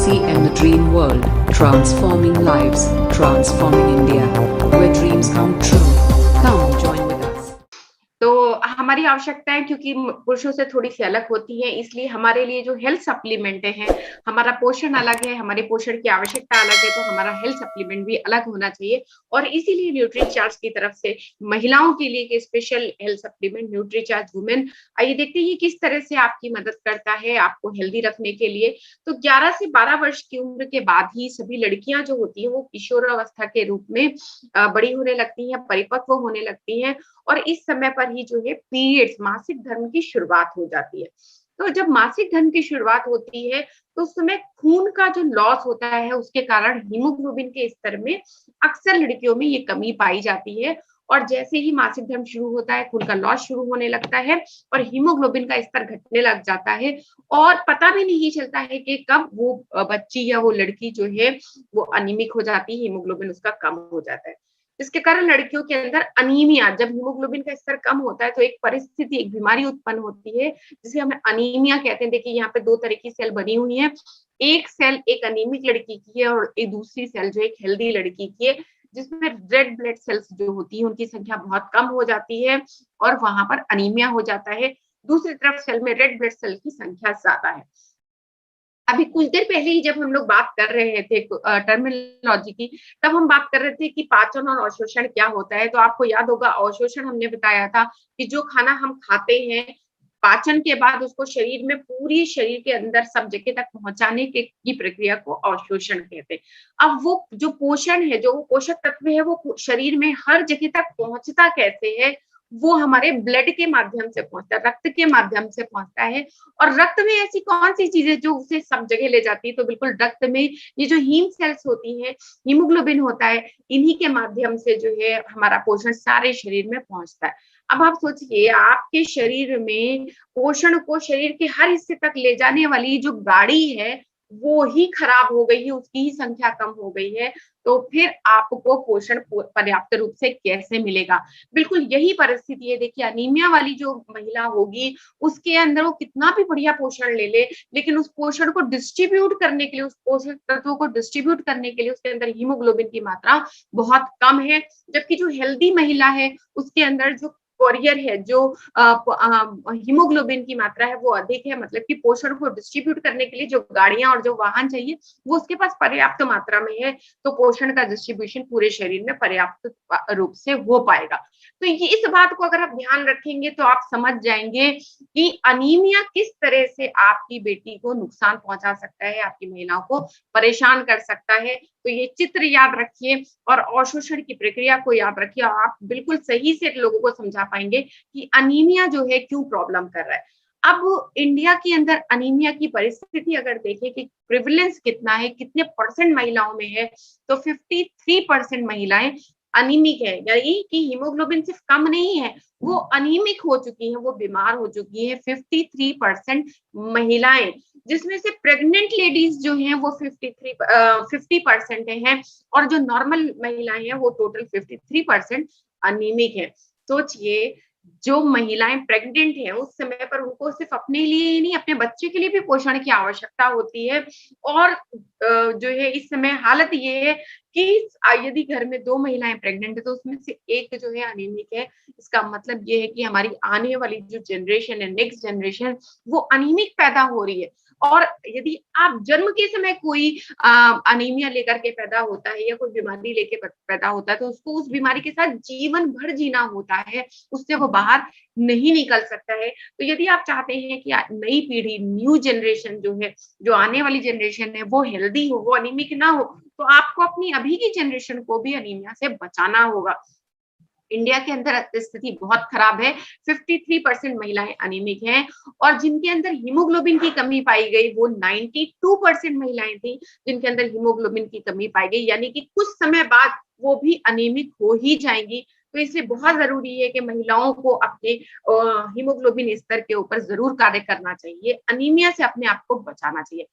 Fantasy and the Dream World, transforming lives, transforming India, where dreams come true. Come join with us. तो हमारी आवश्यकताएं क्योंकि पुरुषों से थोड़ी सी अलग होती हैं, इसलिए हमारे लिए जो हेल्थ सप्लीमेंट हैं, हमारा पोषण अलग है, हमारे पोषण की आवश्यकता अलग है, तो हमारा हेल्थ सप्लीमेंट भी अलग होना चाहिए। और इसीलिए न्यूट्रीचार्ज की तरफ से महिलाओं के लिए एक special health supplement Nutricharge women, आइए देखते हैं ये किस तरह से आपकी मदद करता है आपको हेल्दी रखने के लिए। तो 11 से 12 वर्ष की उम्र के बाद ही सभी लड़कियां जो होती हैं वो किशोर अवस्था के रूप में बड़ी होने लगती हैं, परिपक्व होने लगती हैं, और इस समय पर ही जो है पीरियड्स मासिक धर्म की शुरुआत हो जाती है। तो जब मासिक धर्म की शुरुआत होती है तो उस समय खून का जो लॉस होता है उसके कारण हीमोग्लोबिन के स्तर में अक्सर लड़कियों में ये कमी पाई जाती है। और जैसे ही मासिक धर्म शुरू होता है खून का लॉस शुरू होने लगता है और हीमोग्लोबिन का स्तर घटने लग जाता है, और पता भी नहीं चलता है कि कब वो बच्ची या वो लड़की जो है वो अनीमिक हो जाती है, हीमोग्लोबिन उसका कम हो जाता है, जिसके कारण लड़कियों के अंदर अनीमिया, जब हीमोग्लोबिन का स्तर कम होता है तो एक परिस्थिति, एक बीमारी उत्पन्न होती है जिसे हम अनीमिया कहते हैं। देखिए यहाँ पे दो तरह की सेल बनी हुई है, एक सेल एक अनीमिक लड़की की है और एक दूसरी सेल जो एक हेल्दी लड़की की है, जिसमें रेड ब्लड सेल्स जो होती है उनकी संख्या बहुत कम हो जाती है और वहां पर अनीमिया हो जाता है। दूसरी तरफ सेल में रेड ब्लड सेल की संख्या ज्यादा है। अभी कुछ देर पहले ही जब हम लोग बात कर रहे थे टर्मिनोलॉजी की, तब हम बात कर रहे थे कि पाचन और अवशोषण क्या होता है। तो आपको याद होगा अवशोषण हमने बताया था कि जो खाना हम खाते हैं पाचन के बाद उसको शरीर में पूरी शरीर के अंदर सब जगह तक पहुंचाने के की प्रक्रिया को अवशोषण कहते हैं। अब वो जो पोषण है, जो पोषक तत्व है, वो शरीर में हर जगह तक पहुंचता कैसे है, वो हमारे ब्लड के माध्यम से पहुंचता है, रक्त के माध्यम से पहुंचता है। और रक्त में ऐसी कौन सी चीजें जो उसे सब जगह ले जाती है, तो बिल्कुल रक्त में ये जो हीम सेल्स होती हैं, हीमोग्लोबिन होता है, इन्हीं के माध्यम से जो है हमारा पोषण सारे शरीर में पहुंचता है। अब आप सोचिए आपके शरीर में पोषण को शरीर के हर हिस्से तक ले जाने वाली जो गाड़ी है वो ही खराब हो गई है, उसकी ही संख्या कम हो गई है, तो फिर आपको पोषण पर्याप्त रूप से कैसे मिलेगा। बिल्कुल यही परिस्थिति है। देखिए अनीमिया वाली जो महिला होगी उसके अंदर वो कितना भी बढ़िया पोषण ले ले, लेकिन उस पोषण को डिस्ट्रीब्यूट करने के लिए, उस पोषक तत्वों को डिस्ट्रीब्यूट करने के लिए उसके अंदर हीमोग्लोबिन की मात्रा बहुत कम है। जबकि जो हेल्दी महिला है उसके अंदर जो कॉरियर है, जो हीमोग्लोबिन की मात्रा है वो अधिक है, मतलब कि पोषण को डिस्ट्रीब्यूट करने के लिए जो गाड़ियां और जो वाहन चाहिए वो उसके पास पर्याप्त मात्रा में है, तो पोषण का डिस्ट्रीब्यूशन पूरे शरीर में पर्याप्त रूप से हो पाएगा। तो ये इस बात को अगर आप ध्यान रखेंगे तो आप समझ जाएंगे कि अनीमिया किस तरह से आपकी बेटी को नुकसान पहुंचा सकता है, आपकी महिलाओं को परेशान कर सकता है। तो ये चित्र याद रखिए और अवशोषण की प्रक्रिया को याद रखिए, और आप बिल्कुल सही से लोगों को समझा पाएंगे कि अनीमिया जो है क्यों प्रॉब्लम कर रहा है। अब इंडिया के अंदर अनीमिया की परिस्थिति अगर देखें कि प्रिविलेंस कितना है, कितने परसेंट महिलाओं में है, तो 53% महिलाएं अनीमिक है, यानी कि हीमोग्लोबिन सिर्फ कम नहीं है, वो अनीमिक हो चुकी हैं, वो बीमार हो चुकी है 53% महिलाएं, जिसमें से प्रेग्नेंट लेडीज जो हैं वो 50% हैं, और जो नॉर्मल महिलाएं हैं वो टोटल 53% अनीमिक है। सोचिए जो महिलाएं प्रेग्नेंट हैं उस समय पर उनको सिर्फ अपने लिए ही नहीं, अपने बच्चे के लिए भी पोषण की आवश्यकता होती है। और जो है इस समय हालत ये है कि यदि घर में 2 महिलाएं प्रेग्नेंट है तो उसमें से एक जो है अनीमिक है। इसका मतलब ये है कि हमारी आने वाली जो जनरेशन है, नेक्स्ट जनरेशन, वो अनीमिक पैदा हो रही है। और यदि आप जन्म के समय कोई अनीमिया लेकर के पैदा होता है या कोई बीमारी लेके पैदा होता है तो उसको उस बीमारी के साथ जीवन भर जीना होता है, उससे वो बाहर नहीं निकल सकता है। तो यदि आप चाहते हैं कि नई पीढ़ी, न्यू जनरेशन जो है, जो आने वाली जनरेशन है वो हेल्दी हो, वो अनीमिक ना हो, तो आपको अपनी अभी की जनरेशन को भी अनीमिया से बचाना होगा। इंडिया के अंदर स्थिति बहुत खराब है, 53% महिलाएं अनीमिक हैं, और जिनके अंदर हीमोग्लोबिन की कमी पाई गई वो 92% महिलाएं थी जिनके अंदर हीमोग्लोबिन की कमी पाई गई, यानी कि कुछ समय बाद वो भी अनीमिक हो ही जाएंगी। तो इसलिए बहुत जरूरी है कि महिलाओं को अपने हीमोग्लोबिन स्तर के ऊपर जरूर कार्य करना चाहिए, अनीमिया से अपने आप को बचाना चाहिए।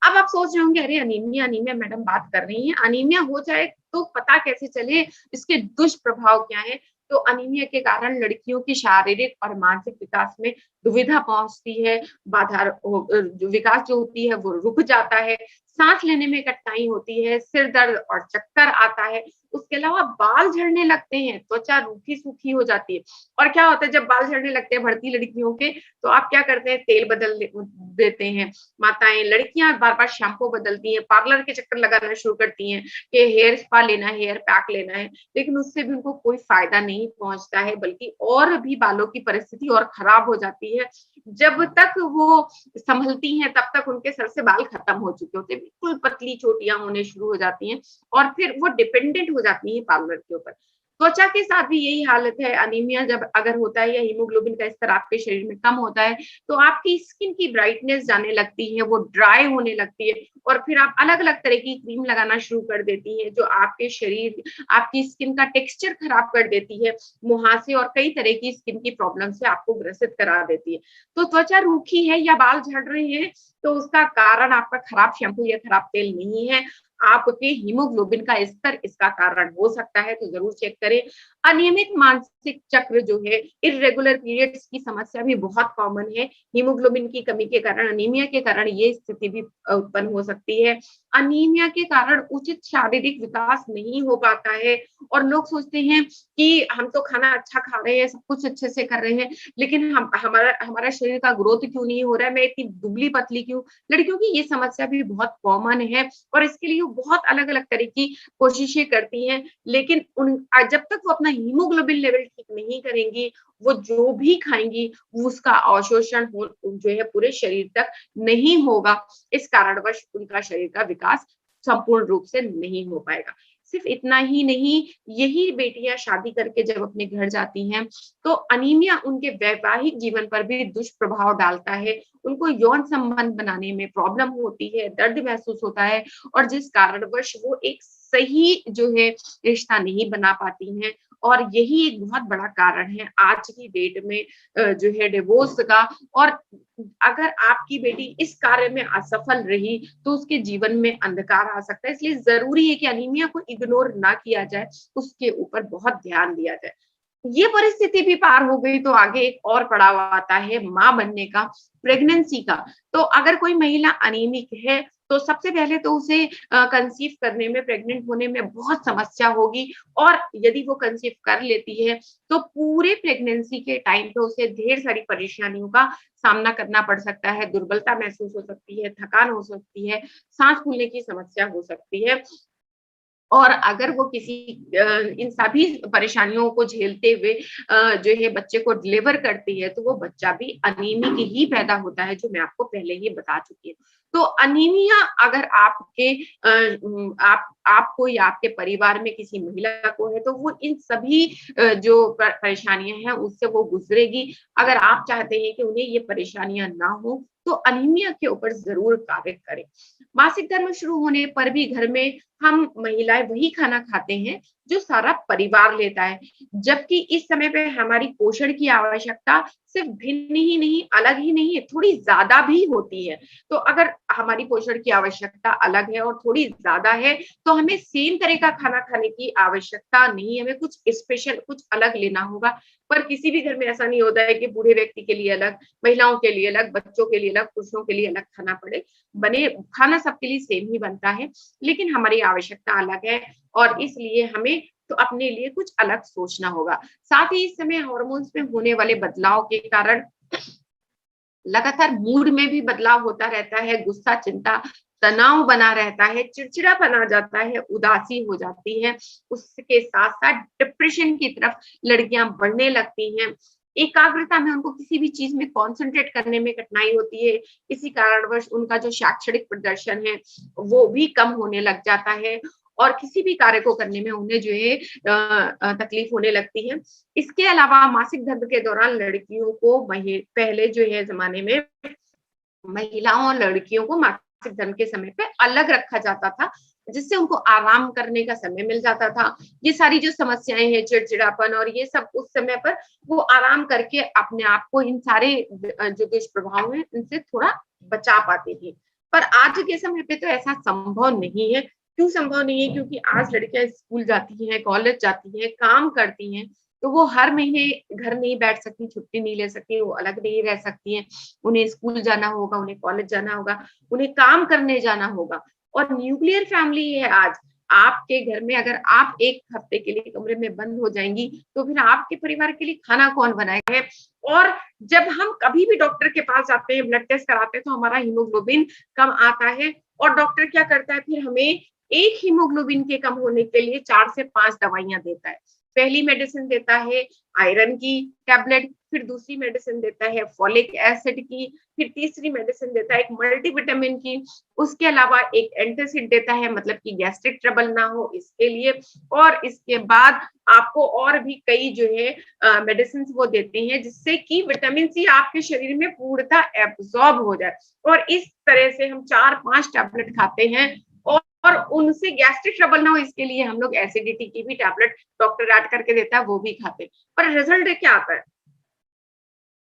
अब आप सोच रहे होंगे अरे अनीमिया अनीमिया मैडम बात कर रही हैं, अनीमिया हो जाए तो पता कैसे चले, इसके दुष्प्रभाव क्या है। तो अनीमिया के कारण लड़कियों की शारीरिक और मानसिक विकास में दुविधा पहुंचती है, जो विकास जो होती है वो रुक जाता है, सांस लेने में कठिनाई होती है, सिर दर्द और चक्कर आता है। उसके अलावा बाल झड़ने लगते हैं, त्वचा रूखी-सूखी हो जाती है। और क्या होता है जब बाल झड़ने लगते हैं बढ़ती लड़कियों के, तो आप क्या करते हैं तेल देते हैं। माताएँ, लड़कियाँ बार-बार शैम्पू बदलती हैं, पार्लर के चक्कर लगाना शुरू करती हैं कि हेयर स्पा लेना है, हेयर पैक लेना है, लेकिन उससे भी उनको कोई फ़ायदा नहीं पहुँचता है, बल्कि और भी बालों की परिस्थिति और खराब हो जाती है। जब तक वो संभलती हैं, तब तक उनके सर से बाल खत्म हो चुके होते हैं, बिल्कुल पतली चोटियाँ होने शुरू हो जाती हैं और फिर वो डिपेंडेंट हो जाती हैं पार्लर के ऊपर। त्वचा के साथ भी यही हालत है, अनीमिया जब अगर होता है या हीमोग्लोबिन का स्तर आपके शरीर में कम होता है, तो आपकी स्किन की ब्राइटनेस जाने लगती है, वो ड्राई होने लगती है और फिर आप अलग-अलग तरह की क्रीम लगाना शुरू कर देती हैं, जो आपकी स्किन का टेक्सचर खराब कर देती है, मुहासे और कई तरह की स्किन की प्रॉब्लम से आपको ग्रसित करा देती है। तो त्वचा रूखी है या बाल झड़ रहे हैं, तो उसका कारण आपका खराब शैम्पू या खराब तेल नहीं है, आपके हीमोग्लोबिन का स्तर इसका कारण हो सकता है, तो ज़रूर चेक करें। अनियमित मानसिक चक्र जो है, इर्रेगुलर पीरियड्स की समस्या भी बहुत कॉमन है। हीमोग्लोबिन की कमी के कारण, अनीमिया के कारण ये स्थिति भी उत्पन्न हो सकती है। अनीमिया के कारण उचित शारीरिक विकास नहीं हो पाता है और लोग सोचते हैं कि हम तो खाना अच्छा खा रहे हैं, सब कुछ अच्छे से कर रहे हैं, लेकिन हम हमारा हमारा शरीर का ग्रोथ क्यों नहीं हो रहा है, मैं इतनी दुबली-पतली क्यों? लड़कियों की ये समस्या भी बहुत कॉमन है और इसके लिए वो बहुत अलग-अलग तरह की कोशिशें करती हैं, लेकिन जब तक वो अपना हीमोग्लोबिन लेवल ठीक नहीं करेंगी, वो जो भी खाएँगी, वो उसका अवशोषण जो है पूरे शरीर तक नहीं होगा। इस कारणवश उनका शरीर का विकास संपूर्ण रूप से नहीं हो पाएगा। सिर्फ इतना ही नहीं, यही बेटियाँ शादी करके जब अपने घर जाती हैं, तो अनीमिया उनके वैवाहिक जीवन पर भी दुष्प्रभाव डालता है। उनको यौन संबंध बनाने में प्रॉब्लम होती है, दर्द महसूस होता है और जिस कारणवश वो एक सही जो है रिश्ता नहीं बना पाती हैं और यही एक बहुत बड़ा कारण है आज की डेट में जो है डिवोर्स का। और अगर आपकी बेटी इस कार्य में असफल रही, तो उसके जीवन में अंधकार आ सकता है। इसलिए ज़रूरी है कि अनीमिया को इग्नोर ना किया जाए, उसके ऊपर बहुत ध्यान दिया जाए। ये परिस्थिति भी पार हो गई तो आगे एक और पड़ाव आता है माँ बनने का, प्रेगनेंसी का। तो अगर कोई महिला अनीमिक है, तो सबसे पहले तो उसे कंसीव करने में, प्रेग्नेंट होने में बहुत समस्या होगी और यदि वो कंसीव कर लेती है, तो पूरे प्रेगनेंसी के टाइम पे उसे ढेर सारी परेशानियों का सामना करना पड़ सकता है। दुर्बलता महसूस हो सकती है, थकान हो सकती है, साँस फूलने की समस्या हो सकती है। और अगर वो इन सभी परेशानियों को झेलते हुए जो है बच्चे को डिलीवर करती है, तो वो बच्चा भी अनीमिक ही पैदा होता है, जो मैं आपको पहले ही बता चुकी हूँ। तो अनीमिया अगर आपको या आपके परिवार में किसी महिला को है, तो वो इन सभी जो परेशानियाँ हैं, उससे वो गुज़रेगी। अगर आप चाहते हैं कि उन्हें ये परेशानियाँ ना हो, तो अनीमिया के ऊपर ज़रूर कार्य करें। मासिक धर्म शुरू होने पर भी घर में हम महिलाएँ वही खाना खाते हैं, जो सारा परिवार लेता है। जबकि इस समय पे हमारी पोषण की आवश्यकता सिर्फ़ भिन्न ही नहीं, अलग ही नहीं है, थोड़ी ज़्यादा भी होती है। तो अगर हमारी पोषण की आवश्यकता अलग है और थोड़ी ज़्यादा है, तो हमें सेम तरह का खाना खाने की आवश्यकता नहीं है, हमें कुछ स्पेशल, कुछ अलग लेना होगा। पर किसी भी घर में ऐसा नहीं होता है कि बूढ़े व्यक्ति के लिए अलग, महिलाओं के लिए अलग, बच्चों के लिए अलग, पुरुषों के लिए अलग खाना पड़े। खाना सबके लिए सेम ही बनता है, लेकिन हमारी आवश्यकता अलग है और इसलिए हमें तो अपने लिए कुछ अलग सोचना होगा। साथ ही इस समय हार्मोन्स में होने वाले बदलाव के कारण लगातार मूड में भी बदलाव होता रहता है, गुस्सा, चिंता, तनाव बना रहता है, चिड़चिड़ापन आ जाता है, उदासी हो जाती है। उसके साथ-साथ डिप्रेशन की तरफ लड़कियाँ बढ़ने लगती हैं। एकाग्रता में उनको किसी भी चीज़ में कॉन्संट्रेट करने में कठिनाई होती है। इसी कारणवश उनका जो शैक्षणिक प्रदर्शन है, वो भी कम होने लग जाता है और किसी भी कार्य को करने में उन्हें जो है तकलीफ होने लगती है। इसके अलावा मासिक धर्म के दौरान लड़कियों को पहले जो है ज़माने में महिलाओं और लड़कियों को मासिक धर्म के समय पे अलग रखा जाता था, जिससे उनको आराम करने का समय मिल जाता था। ये सारी जो समस्याएँ हैं, चिड़चिड़ापन और ये सब उस समय पर वो आराम करके अपने आप को इन सारे जो दुष्प्रभाव हैं, इनसे थोड़ा बचा पाती थी। पर आज के समय पे तो ऐसा संभव नहीं है। क्यों संभव नहीं है? क्योंकि आज लड़कियाँ स्कूल जाती हैं, कॉलेज जाती हैं, काम करती हैं, तो वो हर महीने घर नहीं बैठ सकती, छुट्टी नहीं ले सकती, वो अलग नहीं रह सकती हैं। उन्हें स्कूल जाना होगा, उन्हें कॉलेज जाना होगा, उन्हें काम करने जाना होगा। और न्यूक्लियर फैमिली है आज, आपके घर में अगर आप 1 हफ्ते के लिए कमरे में बंद हो जाएँगी, तो फिर आपके परिवार के लिए खाना कौन बनाएगा? और जब हम कभी भी डॉक्टर के पास जाते हैं, ब्लड टेस्ट कराते हैं, तो हमारा हीमोग्लोबिन कम आता है और डॉक्टर क्या करता है फिर हमें एक हीमोग्लोबिन के कम होने के लिए 4 से 5 दवाइयाँ देता है। पहली मेडिसिन देता है आयरन की टैबलेट, फिर दूसरी मेडिसिन देता है फॉलिक एसिड की, फिर तीसरी मेडिसिन देता है एक मल्टीविटामिन की, उसके अलावा एक एंटासिड देता है मतलब कि गैस्ट्रिक ट्रबल ना हो इसके लिए, और इसके बाद आपको और भी कई जो है मेडिसिन वो देते हैं जिससे कि विटामिन सी आपके शरीर में पूर्णतः एब्जॉर्ब हो जाए। और इस तरह से हम 4-5 टैबलेट खाते हैं और उनसे गैस्ट्रिक ट्रबल ना हो इसके लिए हम लोग एसिडिटी की भी टैबलेट डॉक्टर ऐड करके देता है वो भी खाते हैं। पर रिजल्ट क्या आता है?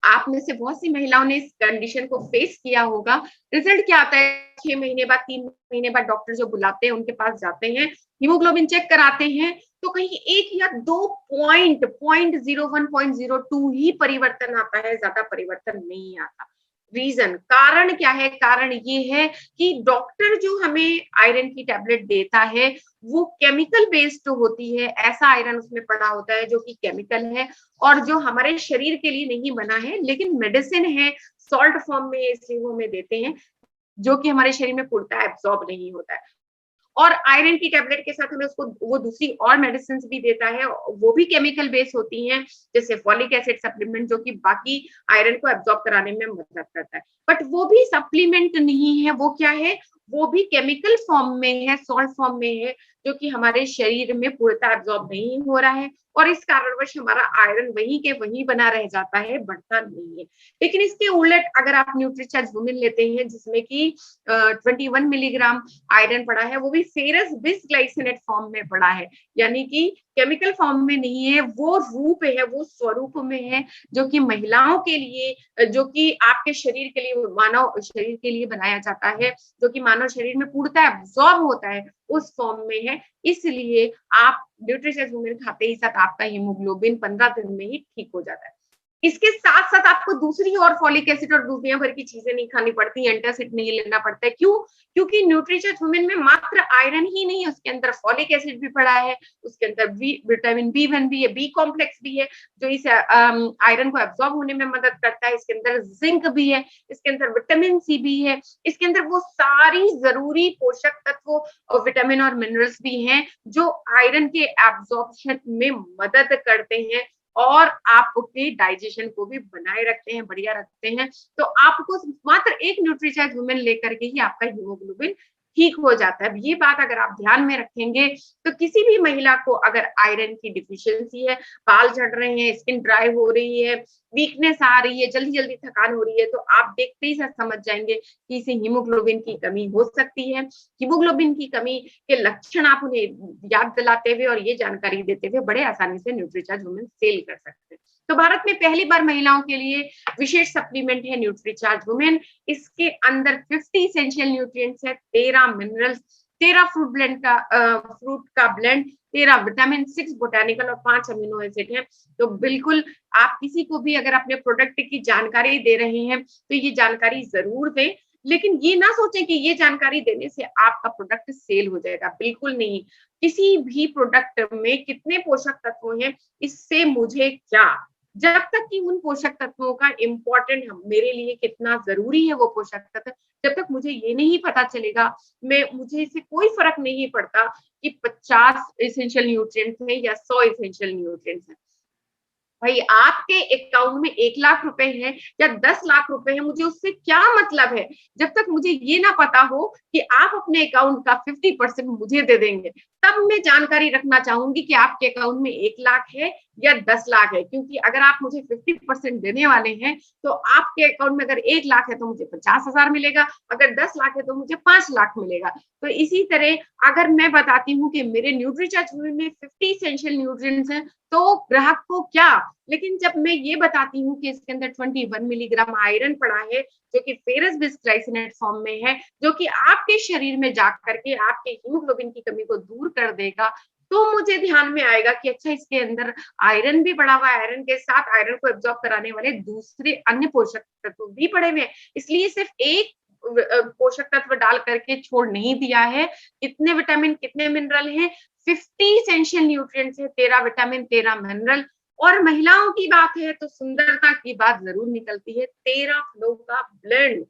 आप में से बहुत सी महिलाओं ने इस कंडीशन को फेस किया होगा। रिजल्ट क्या आता है? 6 महीने बाद, 3 महीने बाद डॉक्टर जो बुलाते हैं उनके पास जाते हैं, हीमोग्लोबिन चेक कराते हैं, तो कहीं 1 या 2 पॉइंट, 0.01, 0.02 ही परिवर्तन आता है, ज़्यादा परिवर्तन नहीं आता। रीज़न, कारण क्या है? कारण ये है कि डॉक्टर जो हमें आयरन की टैबलेट देता है, वो केमिकल बेस्ड होती है, ऐसा आयरन उसमें पड़ा होता है जो कि केमिकल है और जो हमारे शरीर के लिए नहीं बना है, लेकिन मेडिसिन है, सॉल्ट फॉर्म में इसलिए वो हमें देते हैं, जो कि हमारे शरीर में पूर्णतः एब्ज़ॉर्ब नहीं होता है। और आयरन की टैबलेट के साथ हमें उसको वो दूसरी और मेडिसिन्स भी देता है, वो भी केमिकल बेस होती हैं, जैसे फॉलिक एसिड सप्लीमेंट जो कि बाकी आयरन को एब्ज़ॉर्ब कराने में मदद करता है। बट वो भी सप्लीमेंट नहीं है, वो क्या है? वो भी केमिकल फॉर्म में है, सॉल्ट फॉर्म में है, जो कि हमारे शरीर में पूर्णतः एब्ज़ॉर्ब नहीं हो रहा है और इस कारणवश हमारा आयरन वहीं के वहीं बना रह जाता है, बढ़ता नहीं है। लेकिन इसके उलट अगर आप न्यूट्रीचार्ज वुमेन लेते हैं जिसमें कि 21 मिलीग्राम आयरन पड़ा है, वो भी फेरस बिसग्लाइसिनेट फॉर्म में पड़ा है, यानी कि केमिकल फॉर्म में नहीं है, वो रूप है, वो स्वरूप में है, जो कि महिलाओं के लिए जो कि आपके शरीर के लिए, मानव शरीर के लिए बनाया जाता है, जो कि मानव शरीर में पूर्णतः एब्ज़ॉर्ब होता है, उस फॉर्म में है। इसलिए आप न्यूट्रिशियस वुमेन खाते ही साथ आपका हीमोग्लोबिन 15 दिन में ही ठीक हो जाता है। इसके साथ-साथ आपको दूसरी और फॉलिक एसिड और दुनिया भर की चीज़ें नहीं खानी पड़ती, एंटासिड नहीं लेना पड़ता है। क्यों? क्योंकि न्यूट्रिशियस वुमेन में मात्र आयरन ही नहीं है, उसके अंदर फॉलिक एसिड भी पड़ा है, उसके अंदर विटामिन बी1 भी है, बी कॉम्प्लेक्स भी है, जो इस आयरन को एब्ज़ॉर्ब होने में मदद करता है, इसके अंदर ज़िंक भी है, इसके अंदर विटामिन सी भी है, इसके अंदर वो सारी ज़रूरी पोषक तत्व और विटामिन और मिनरल्स भी हैं, जो आयरन के एब्ज़ॉर्प्शन में मदद करते हैं और आपके डाइजेशन को भी बनाए रखते हैं, बढ़िया रखते हैं। तो आपको मात्र एक न्यूट्रीचार्ज वुमेन लेकर के ही आपका हीमोग्लोबिन ठीक हो जाता है। अब ये बात अगर आप ध्यान में रखेंगे, तो किसी भी महिला को अगर आयरन की डिफिशियंसी है, बाल झड़ रहे हैं, स्किन ड्राई हो रही है, वीकनेस आ रही है, जल्दी-जल्दी थकान हो रही है, तो आप देखते ही समझ जाएँगे कि इसे हीमोग्लोबिन की कमी हो सकती है। हीमोग्लोबिन की कमी के लक्षण आप उन्हें याद दिलाते हुए और ये जानकारी देते हुए बड़े आसानी से न्यूट्रीचार्ज वुमेन सेल कर सकते हैं। तो भारत में पहली बार महिलाओं के लिए विशेष सप्लीमेंट है न्यूट्रीचार्ज वुमेन। इसके अंदर 50 एसेंशियल न्यूट्रिएंट्स है, 13 मिनरल्स, 13 फ्रूट का ब्लेंड, 13 विटामिन, 6 बोटानिकल और 5 अमीनो एसिड हैं। तो बिल्कुल आप किसी को भी अगर अपने प्रोडक्ट की जानकारी दे रहे हैं, तो ये जानकारी ज़रूर दें। लेकिन ये ना सोचें कि ये जानकारी देने से आपका प्रोडक्ट सेल हो जाएगा, बिल्कुल नहीं। किसी भी प्रोडक्ट में कितने पोषक तत्व हैं, इससे मुझे क्या? जब तक कि उन पोषक तत्वों का इम्पोर्टेंट मेरे लिए कितना ज़रूरी है वो पोषक तत्व, जब तक मुझे ये नहीं पता चलेगा, मुझे इससे कोई फ़र्क नहीं पड़ता कि 50 एसेंशियल न्यूट्रिएंट्स हैं या 100 एसेंशियल न्यूट्रिएंट्स हैं। भाई आपके अकाउंट में 1 लाख रुपए हैं या 10 लाख रुपए हैं, मुझे उससे क्या मतलब है? जब तक मुझे ये ना पता हो कि आप अपने अकाउंट का 50% मुझे दे देंगे, तब मैं जानकारी रखना चाहूँगी कि आपके अकाउंट में 1 लाख है या 10 लाख है। क्योंकि अगर आप मुझे 50% देने वाले हैं, तो आपके अकाउंट में अगर 1 लाख है तो मुझे 50,000 मिलेगा, अगर 10 लाख है तो मुझे 5 लाख मिलेगा। तो इसी तरह अगर मैं बताती हूँ कि मेरे न्यूट्रीचार्ज में 50 एसेंशियल न्यूट्रिएंट्स हैं, तो ग्राहक को क्या? लेकिन जब मैं ये बताती हूँ कि इसके अंदर 21 मिलीग्राम आयरन पड़ा है, जो कि फेरस बिसग्लाइसिनेट फॉर्म में है, जो कि आपके शरीर में जाकर के आपके हीमोग्लोबिन की कमी को दूर कर देगा, तो मुझे ध्यान में आएगा कि अच्छा इसके अंदर आयरन भी पड़ा हुआ है, आयरन के साथ आयरन को एब्जॉर्ब कराने वाले दूसरे अन्य पोषक तत्व भी पड़े हुए हैं। इसलिए सिर्फ एक पोषक तत्व डाल करके छोड़ नहीं दिया है। कितने विटामिन, कितने मिनरल हैं? 50 एसेंशियल न्यूट्रिएंट्स है, 13 विटामिन, 13 मिनरल। और महिलाओं की बात है तो सुंदरता की बात जरूर निकलती है। 13 फलों का ब्लेंड,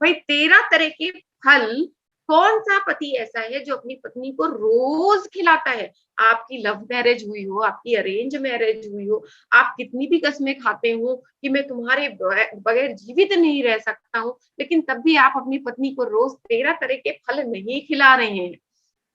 भाई 13 तरह के फल। कौन सा पति ऐसा है जो अपनी पत्नी को रोज खिलाता है? आपकी लव मैरिज हुई हो, आपकी अरेंज मैरिज हुई हो, आप कितनी भी कस्में खाते हो कि मैं तुम्हारे बगैर जीवित नहीं रह सकता हूँ, लेकिन तब भी आप अपनी पत्नी को रोज 13 तरह के फल नहीं खिला रहे हैं।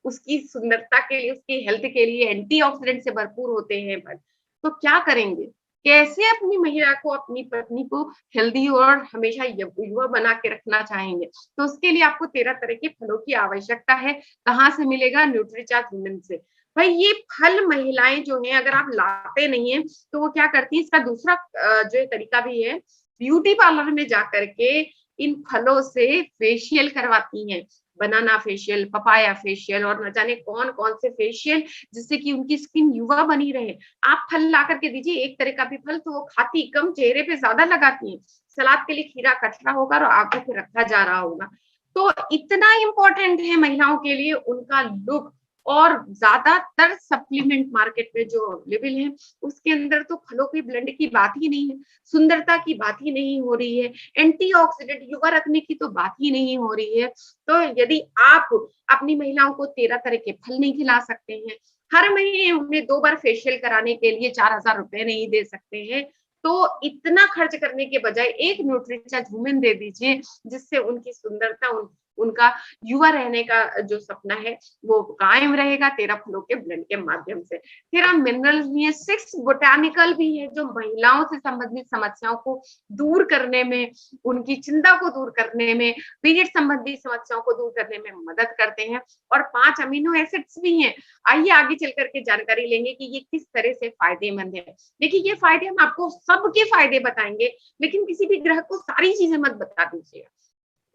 उसकी सुंदरता के लिए, उसकी हेल्थ के लिए एंटीऑक्सीडेंट से भरपूर होते हैं फल। तो क्या करेंगे? कैसे अपनी महिला को, अपनी पत्नी को हेल्दी और हमेशा युवा बना के रखना चाहेंगे? तो उसके लिए आपको 13 तरह के फलों की आवश्यकता है। कहाँ से मिलेगा? न्यूट्रीचार्ज वुमेन से। भाई ये फल महिलाएं जो हैं, अगर आप लाते नहीं है तो वो क्या करती है, इसका दूसरा जो तरीका भी है, ब्यूटी पार्लर में जाकर के इन फलों से फेशियल करवाती हैं। बनाना फेशियल, पपाया फेशियल और न जाने कौन कौन से फेशियल, जिससे कि उनकी स्किन युवा बनी रहे। आप फल ला करके दीजिए, एक तरह का भी फल, तो वो खाती कम, चेहरे पे ज्यादा लगाती हैं। सलाद के लिए खीरा कट रहा होगा और आंखों पे रखा जा रहा होगा। तो इतना इंपॉर्टेंट है महिलाओं के लिए उनका लुक। और ज्यादातर सप्लीमेंट मार्केट में जो अवेलेबल है, उसके अंदर तो फलों के ब्लेंड की बात ही नहीं है, सुंदरता की बात ही नहीं हो रही है, एंटीऑक्सीडेंट युवा रखने की तो बात ही नहीं हो रही है। तो यदि आप अपनी महिलाओं को 13 तरह के फल नहीं खिला सकते हैं, हर महीने उन्हें 2 बार फेशियल कराने के लिए 4000 रुपए नहीं दे सकते हैं, तो इतना खर्च करने के बजाय एक न्यूट्रीचार्ज वुमेन दे दीजिए, जिससे उनकी सुंदरता, उनका युवा रहने का जो सपना है वो कायम रहेगा 13 फलों के ब्लेंड के माध्यम से। 13 मिनरल्स भी है, 6 बोटानिकल भी है जो महिलाओं से संबंधित समस्याओं को दूर करने में, उनकी चिंता को दूर करने में, पीरियड संबंधी समस्याओं को दूर करने में मदद करते हैं। और 5 अमीनो एसिड्स भी हैं। आइए आगे चल करके जानकारी लेंगे कि ये किस तरह से फायदेमंद है। देखिए ये फायदे हम आपको सबके फायदे बताएंगे, लेकिन किसी भी ग्राहक को सारी चीजें मत बता दीजिएगा।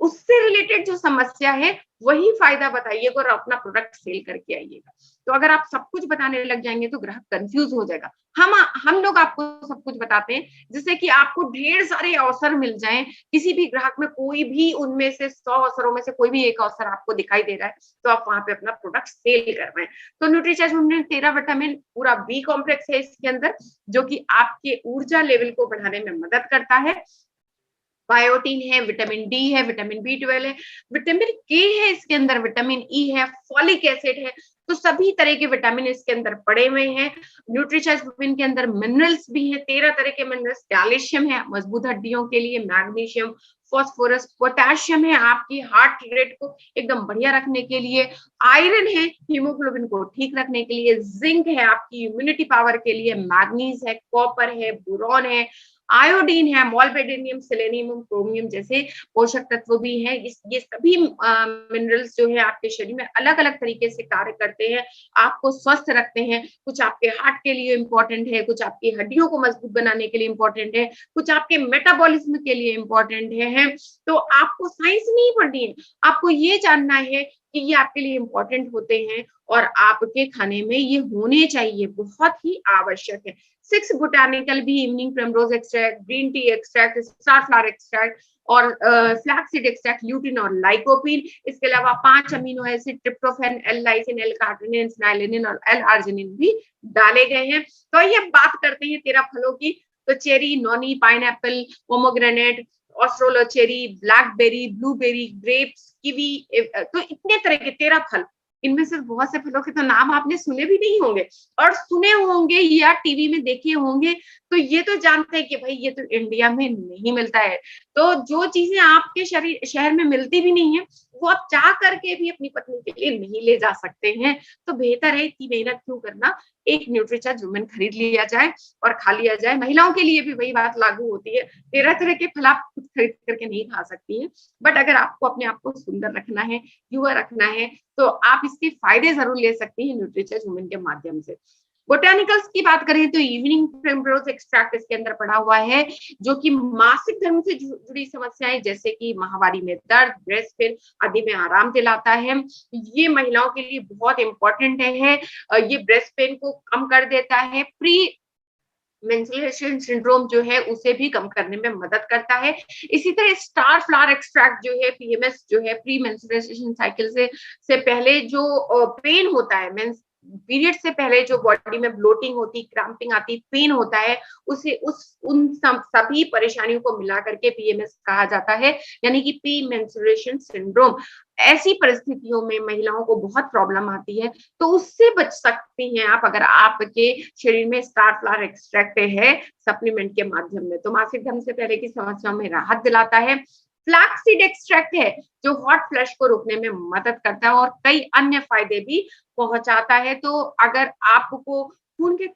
उससे रिलेटेड जो समस्या है वही फायदा बताइएगा और अपना प्रोडक्ट सेल करके आइएगा। तो अगर आप सब कुछ बताने लग जाएंगे तो ग्राहक कंफ्यूज हो जाएगा। हम लोग आपको सब कुछ बताते हैं जिससे कि आपको ढेर सारे अवसर मिल जाएं। किसी भी ग्राहक में कोई भी उनमें से 100 अवसरों में से कोई भी एक अवसर आपको दिखाई दे रहा है तो आप वहां पे अपना प्रोडक्ट सेल करवाएं। तो न्यूट्रीचार्ज में 13 विटामिन, पूरा बी कॉम्प्लेक्स है इसके अंदर, जो कि आपके ऊर्जा लेवल को बढ़ाने में मदद करता है। बायोटीन है, विटामिन डी है, विटामिन बी 12 है, विटामिन के है इसके अंदर, विटामिन ई है, फॉलिक एसिड है। तो सभी तरह के विटामिन इसके अंदर पड़े हुए हैं। न्यूट्रीचार्ज विटामिन के अंदर मिनरल्स भी हैं, 13 तरह के मिनरल्स। कैल्शियम है मजबूत हड्डियों के लिए, मैग्नीशियम, फास्फोरस, पोटेशियम है आपकी हार्ट रेट को एकदम बढ़िया रखने के लिए, आयरन है हीमोग्लोबिन को ठीक रखने के लिए, जिंक है आपकी इम्यूनिटी पावर के लिए, मैग्नीज है, कॉपर है, बोरॉन है, आयोडीन है, मॉलिब्डेनम, सेलेनियम, क्रोमियम जैसे पोषक तत्व भी हैं। ये सभी मिनरल्स जो है आपके शरीर में अलग अलग तरीके से कार्य करते हैं, आपको स्वस्थ रखते हैं। कुछ आपके हार्ट के लिए इंपॉर्टेंट है, कुछ आपकी हड्डियों को मजबूत बनाने के लिए इंपॉर्टेंट है, कुछ आपके मेटाबॉलिज्म के लिए इंपॉर्टेंट है। तो आपको साइंस नहीं पढ़नी है, आपको ये जानना है कि ये आपके लिए इंपॉर्टेंट होते हैं और आपके खाने में ये होने चाहिए, बहुत ही आवश्यक है। 6 बोटानिकल भी, evening primrose extract, green tea extract, star flower extract और फ्लैक्सीड एक्सट्रैक्ट, ल्यूटिन और लाइकोपीन। इसके अलावा 5 amino acid, tryptophan, L lysine, L carnitine, स्नाइलिन और एल आर्जिनिन भी डाले गए हैं। तो ये बात करते हैं 13 फलों की। तो cherry, noni, pineapple, pomegranate, acerola cherry, blackberry, blueberry, grapes, kiwi, तो इतने तरह के 13 फल। इनमें से बहुत से फलों के तो नाम आपने सुने भी नहीं होंगे, और सुने होंगे या टीवी में देखे होंगे तो ये तो जानते हैं कि भाई ये तो इंडिया में नहीं मिलता है। तो जो चीजें आपके शहर में मिलती भी नहीं है वो आप चाह करके भी अपनी पत्नी के लिए नहीं ले जा सकते हैं। तो बेहतर है इतनी मेहनत क्यों करना, एक न्यूट्रीचार्ज वुमेन खरीद लिया जाए और खा लिया जाए। महिलाओं के लिए भी वही बात लागू होती है। 13 तरह के फल आप खुद खरीद करके नहीं खा सकती है, बट अगर आपको अपने आप को सुंदर रखना है, युवा रखना है, तो आप इसके फायदे जरूर ले सकती हैं न्यूट्रीचार्ज वुमेन के माध्यम से। बोटानिकल्स की बात करें तो इवनिंग प्रिमरोज एक्सट्रैक्ट इसके अंदर पड़ा हुआ है, जो कि मासिक धर्म से जुड़ी समस्याएं जैसे कि माहवारी में दर्द, ब्रेस्ट पेन आदि में आराम दिलाता है। ये महिलाओं के लिए बहुत इंपॉर्टेंट है। ये ब्रेस्ट पेन को कम कर देता है। प्री मेंस्ट्रुएशन सिंड्रोम जो है उसे भी कम करने में मदद करता है। इसी तरह स्टार फ्लावर एक्सट्रैक्ट जो है, पीएमएस जो है, प्री मेंस्ट्रुएशन साइकिल से पहले जो पेन होता है, मेंस पीरियड से पहले जो बॉडी में ब्लोटिंग होती, क्रैम्पिंग आती, पेन होता है, उसे उन सभी परेशानियों को मिला करके पीएमएस कहा जाता है, यानी कि प्री मेंस्ट्रुएशन सिंड्रोम। ऐसी परिस्थितियों में महिलाओं को बहुत प्रॉब्लम आती है, तो उससे बच सकती हैं आप अगर आपके शरीर में स्टार फ्लावर एक्सट्रैक्ट है सप्लीमेंट के माध्यम में, तो मासिक धर्म से पहले की समस्याओं में राहत दिलाता है। फ्लैक्सीड एक्सट्रैक्ट है जो हॉट फ्लश को रोकने में मदद करता है और कई अन्य फायदे भी पहुंचाता है। तो अगर आपको खून के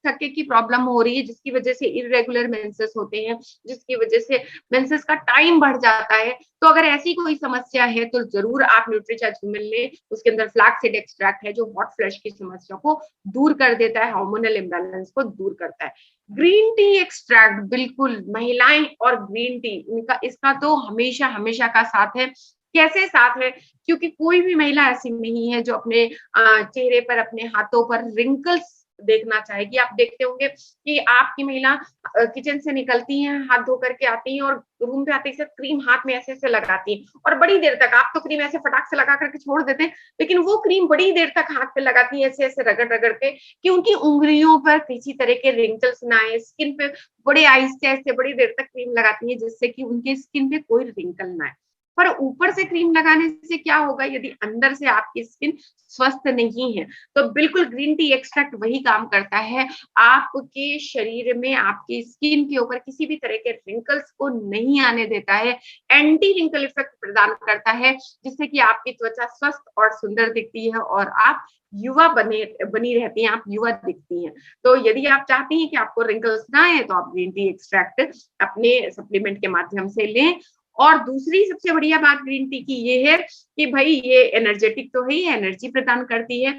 थक्के की प्रॉब्लम हो रही है, जिसकी वजह से इरेगुलर मेंसेस होते हैं, जिसकी वजह से मेंसेस का टाइम बढ़ जाता है, तो अगर ऐसी कोई समस्या है तो जरूर आप न्यूट्रीचार्ज वुमेन लें। उसके अंदर फ्लैक्सीड एक्सट्रैक्ट है जो हॉट फ्लश की समस्या को दूर कर देता है, हार्मोनल इम्बैलेंस को दूर करता है। ग्रीन टी एक्सट्रैक्ट, बिल्कुल महिलाएं और ग्रीन टी, इनका इसका तो हमेशा हमेशा का साथ है। कैसे साथ है? क्योंकि कोई भी महिला ऐसी नहीं है जो अपने चेहरे पर, अपने हाथों पर रिंकल्स देखना चाहेगी। आप देखते होंगे कि आपकी महिला किचन से निकलती हैं, हाथ धो करके आती हैं और रूम पे आते ही क्रीम हाथ में ऐसे ऐसे लगाती हैं और बड़ी देर तक, आप तो क्रीम ऐसे फटाक से लगा करके छोड़ देते हैं, लेकिन वो क्रीम बड़ी देर तक हाथ पे लगाती है, ऐसे ऐसे रगड़ रगड़ के, कि उनकी उंगलियों पर किसी तरह के रिंकल्स ना आए। स्किन पे बड़े आहिस्ते आहिस्ते बड़ी देर तक क्रीम लगाती है जिससे कि उनके स्किन पे कोई रिंकल ना आए। पर ऊपर से क्रीम लगाने से क्या होगा यदि अंदर से आपकी स्किन स्वस्थ नहीं है? तो बिल्कुल ग्रीन टी एक्सट्रैक्ट वही काम करता है, आपके शरीर में, आपकी स्किन के ऊपर किसी भी तरह के रिंकल्स को नहीं आने देता है, एंटी रिंकल इफेक्ट प्रदान करता है, जिससे कि आपकी त्वचा स्वस्थ और सुंदर दिखती है और आप युवा बनी रहती हैं, आप युवा दिखती हैं। तो यदि आप चाहती हैं कि आपको रिंकल्स ना आए तो आप ग्रीन टी एक्सट्रैक्ट अपने सप्लीमेंट के माध्यम से लें। और दूसरी सबसे बढ़िया बात ग्रीन टी की ये है कि भाई ये एनर्जेटिक तो है ही, एनर्जी प्रदान करती है।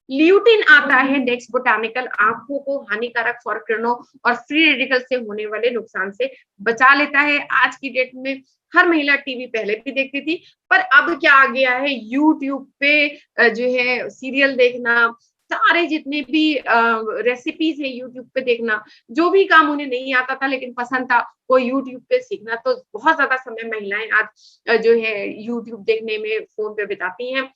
ल्यूटिन आता है नेक्स्ट बोटानिकल, आंखों को हानिकारक सौर किरणों और फ्री रेडिकल से होने वाले नुकसान से बचा लेता है। आज की डेट में हर महिला टीवी पहले भी देखती थी, पर अब क्या आ गया है, यूट्यूब पे जो है सीरियल देखना, सारे जितने भी रेसिपीज है यूट्यूब पे देखना, जो भी काम उन्हें नहीं आता था लेकिन पसंद था वो यूट्यूब पे सीखना, तो बहुत ज्यादा समय महिलाएं आज जो है यूट्यूब देखने में, फोन पे बिताती हैं।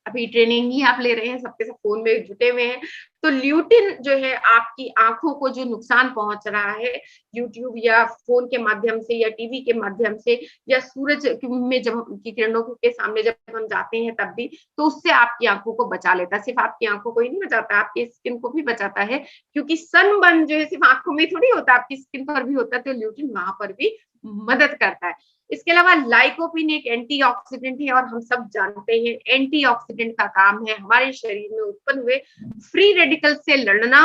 अभी ट्रेनिंग ही आप ले रहे हैं, सबके सब फोन में जुटे हुए हैं। तो ल्यूटिन जो है आपकी आंखों को जो नुकसान पहुंच रहा है यूट्यूब या फोन के माध्यम से या टीवी के माध्यम से या सूरज में जब की किरणों के सामने जब हम जाते हैं तब भी, तो उससे आपकी आंखों को बचा लेता है। सिर्फ आपकी आंखों को ही नहीं बचाता, आपकी स्किन को भी बचाता है, क्योंकि सनबर्न जो है सिर्फ आंखों में थोड़ी होता है, आपकी स्किन पर भी होता है, तो ल्यूटिन वहां पर भी मदद करता है। इसके अलावा लाइकोपिन एक एंटीऑक्सीडेंट है और हम सब जानते हैं एंटीऑक्सीडेंट का काम है हमारे शरीर में उत्पन्न हुए फ्री रेडिकल से लड़ना,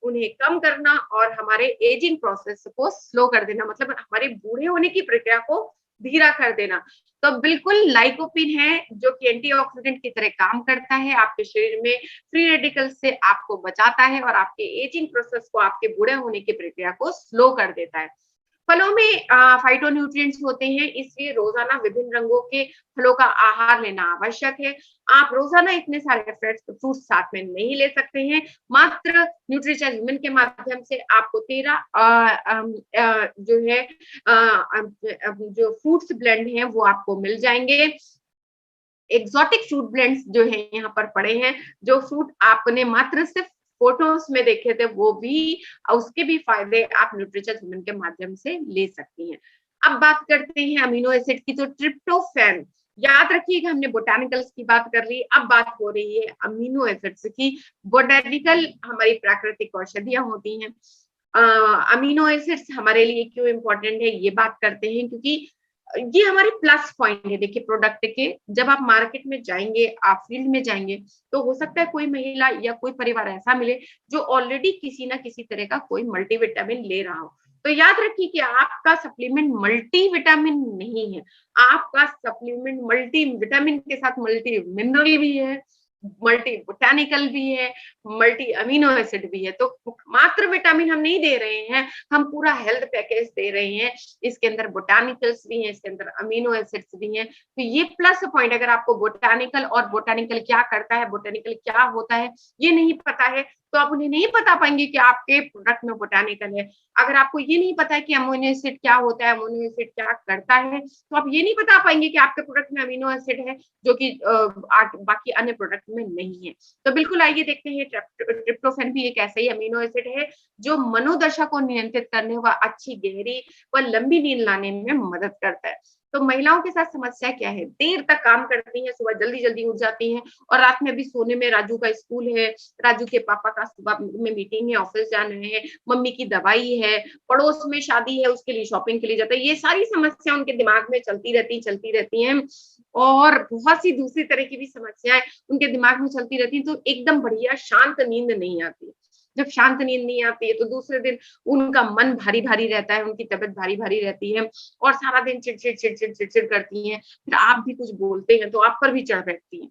उन्हें कम करना और हमारे एजिंग प्रोसेस को स्लो कर देना, मतलब हमारे बूढ़े होने की प्रक्रिया को धीरा कर देना। तो बिल्कुल लाइकोपिन है जो कि एंटीऑक्सीडेंट की तरह काम करता है, आपके शरीर में फ्री रेडिकल से आपको बचाता है और आपके एजिंग प्रोसेस को, आपके बूढ़े होने की प्रक्रिया को स्लो कर देता है। फलों में फाइटोन्यूट्रिएंट्स होते हैं, इसलिए रोजाना विभिन्न रंगों के फलों का आहार लेना आवश्यक है। आप रोजाना इतने सारे फ्रूट्स साथ में नहीं ले सकते हैं। मात्र न्यूट्रीचार्ज वुमेन के माध्यम से आपको 13 जो है जो फ्रूट्स ब्लेंड हैं वो आपको मिल जाएंगे। एक्सोटिक फ्रूट ब्लेंड्स जो है यहाँ पर पड़े हैं, जो फ्रूट आपने मात्र सिर्फ फोटोज में देखे थे वो भी, उसके भी फायदे आप न्यूट्रीचार्ज वुमेन के माध्यम से ले सकती हैं। अब बात करते हैं अमीनो एसिड की, तो ट्रिप्टोफैन, याद रखिएगा हमने बोटानिकल्स की बात कर ली, अब बात हो रही है अमीनो एसिड्स की। बोटानिकल हमारी प्राकृतिक औषधियां होती हैं, अमीनो एसिड्स हमारे लिए क्यों इंपॉर्टेंट है ये बात करते हैं, क्योंकि ये हमारे प्लस पॉइंट है। देखिए प्रोडक्ट के, जब आप मार्केट में जाएंगे, आप फील्ड में जाएंगे, तो हो सकता है कोई महिला या कोई परिवार ऐसा मिले जो ऑलरेडी किसी ना किसी तरह का कोई मल्टीविटामिन ले रहा हो। तो याद रखिए कि आपका सप्लीमेंट मल्टीविटामिन नहीं है, आपका सप्लीमेंट मल्टीविटामिन के साथ मल्टी मिनरल भी है, मल्टी बोटानिकल भी है, मल्टी अमीनो एसिड भी है। तो मात्र विटामिन हम नहीं दे रहे हैं, हम पूरा हेल्थ पैकेज दे रहे हैं। इसके अंदर बोटानिकल्स भी हैं, इसके अंदर अमीनो एसिड्स भी हैं। तो ये प्लस पॉइंट, अगर आपको बोटानिकल और बोटानिकल क्या करता है, बोटानिकल क्या होता है, ये नहीं पता है, तो आप उन्हें नहीं बता पाएंगे कि आपके प्रोडक्ट में बोटानिकल है। अगर आपको ये नहीं पता है कि अमीनो एसिड क्या होता है, अमीनो एसिड क्या करता है, तो आप ये नहीं बता पाएंगे कि आपके प्रोडक्ट में अमीनो एसिड है, जो कि बाकी अन्य प्रोडक्ट में नहीं है। तो बिल्कुल आइए देखते हैं, ट्रिप्टोफैन भी एक ऐसा ही अमीनो एसिड है जो मनोदशा को नियंत्रित करने व अच्छी गहरी व लंबी नींद लाने में मदद करता है। तो महिलाओं के साथ समस्या क्या है, देर तक काम करती हैं, सुबह जल्दी जल्दी उठ जाती हैं और रात में अभी सोने में, राजू का स्कूल है, राजू के पापा का सुबह में मीटिंग है, ऑफिस जाना है, मम्मी की दवाई है, पड़ोस में शादी है, उसके लिए शॉपिंग के लिए जाता है। ये सारी समस्या उनके दिमाग में चलती रहती हैं और बहुत सी दूसरी तरह की भी समस्याएं उनके दिमाग में चलती रहती हैं। तो एकदम बढ़िया शांत नींद नहीं आती। जब शांत नींद नहीं आती है तो दूसरे दिन उनका मन भारी भारी रहता है, उनकी तबीयत भारी भारी रहती है और सारा दिन चिड़चिड़ करती हैं। फिर आप भी कुछ बोलते हैं तो आप पर भी चढ़ बैठती हैं।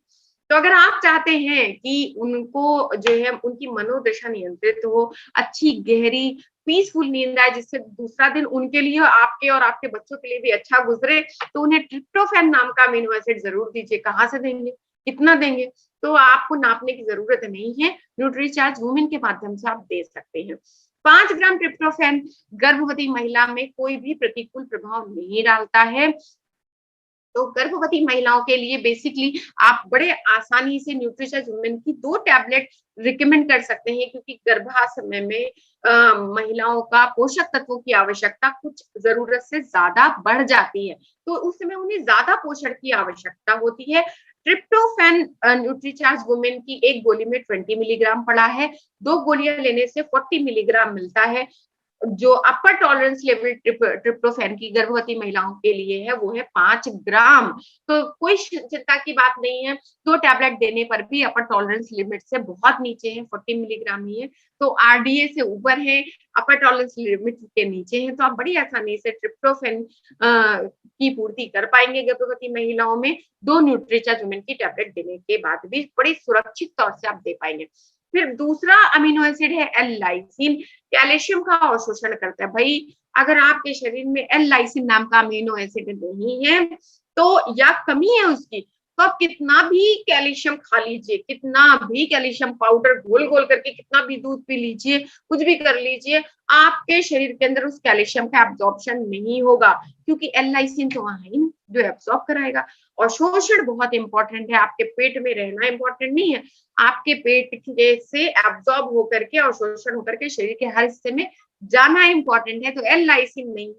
तो अगर आप चाहते हैं कि उनको जो है उनकी मनोदशा नियंत्रित हो, अच्छी गहरी पीसफुल नींद आए, जिससे दूसरा दिन उनके लिए, आपके और आपके बच्चों के लिए भी अच्छा गुजरे, तो उन्हें ट्रिप्टोफैन नाम का अमीनो एसिड जरूर दीजिए। कहाँ से देंगे, कितना देंगे, तो आपको नापने की जरूरत नहीं है, न्यूट्रीचार्ज वुमेन के माध्यम से आप दे सकते हैं। 5 ग्राम ट्रिप्टोफैन गर्भवती महिला में कोई भी प्रतिकूल प्रभाव नहीं डालता है। तो गर्भवती महिलाओं के लिए बेसिकली आप बड़े आसानी से न्यूट्रिचार्ज वुमेन की 2 टैबलेट रिकमेंड कर सकते हैं, क्योंकि गर्भाशय में महिलाओं का पोषक तत्वों की आवश्यकता कुछ जरूरत से ज्यादा बढ़ जाती है, तो उस समय उन्हें ज्यादा पोषण की आवश्यकता होती है। ट्रिप्टोफैन न्यूट्रीचार्ज वुमेन की एक गोली में 20 मिलीग्राम पड़ा है, 2 गोलियां लेने से 40 मिलीग्राम मिलता है। जो अपर टॉलरेंस लेवल ट्रिप्टोफैन की गर्भवती महिलाओं के लिए है वो है 5 ग्राम। तो कोई चिंता की बात नहीं है, 2 टैबलेट देने पर भी अपर टॉलरेंस लिमिट से बहुत नीचे है, 40 मिलीग्राम ही है। तो आरडीए से ऊपर है, अपर टॉलरेंस लिमिट के नीचे है, तो आप बड़ी आसानी से ट्रिप्टोफैन की पूर्ति कर पाएंगे गर्भवती महिलाओं में। 2 न्यूट्रीचार्ज वुमेन की टैबलेट देने के बाद भी बड़ी सुरक्षित तौर से आप दे पाएंगे। फिर दूसरा अमीनो एसिड है एल लाइसिन, कैल्शियम का अवशोषण करता है। भाई अगर आपके शरीर में एल लाइसिन नाम का अमीनो एसिड नहीं है, तो या कमी है उसकी, तो आप कितना भी कैल्शियम खा लीजिए, कितना भी कैल्शियम पाउडर घोल घोल करके, कितना भी दूध पी लीजिए, कुछ भी कर लीजिए, आपके शरीर के अंदर उस कैल्शियम का एब्जॉर्प्शन नहीं होगा, क्योंकि एल लाइसिन तो वहां है जो एब्जॉर्ब कराएगा। और शोषण बहुत इंपॉर्टेंट है, आपके पेट में रहना इंपॉर्टेंट नहीं है, आपके पेट के से एब्जॉर्ब होकर के और शोषण होकर के शरीर के हर हिस्से में जाना इंपॉर्टेंट है। तो एल लाइसिन नहीं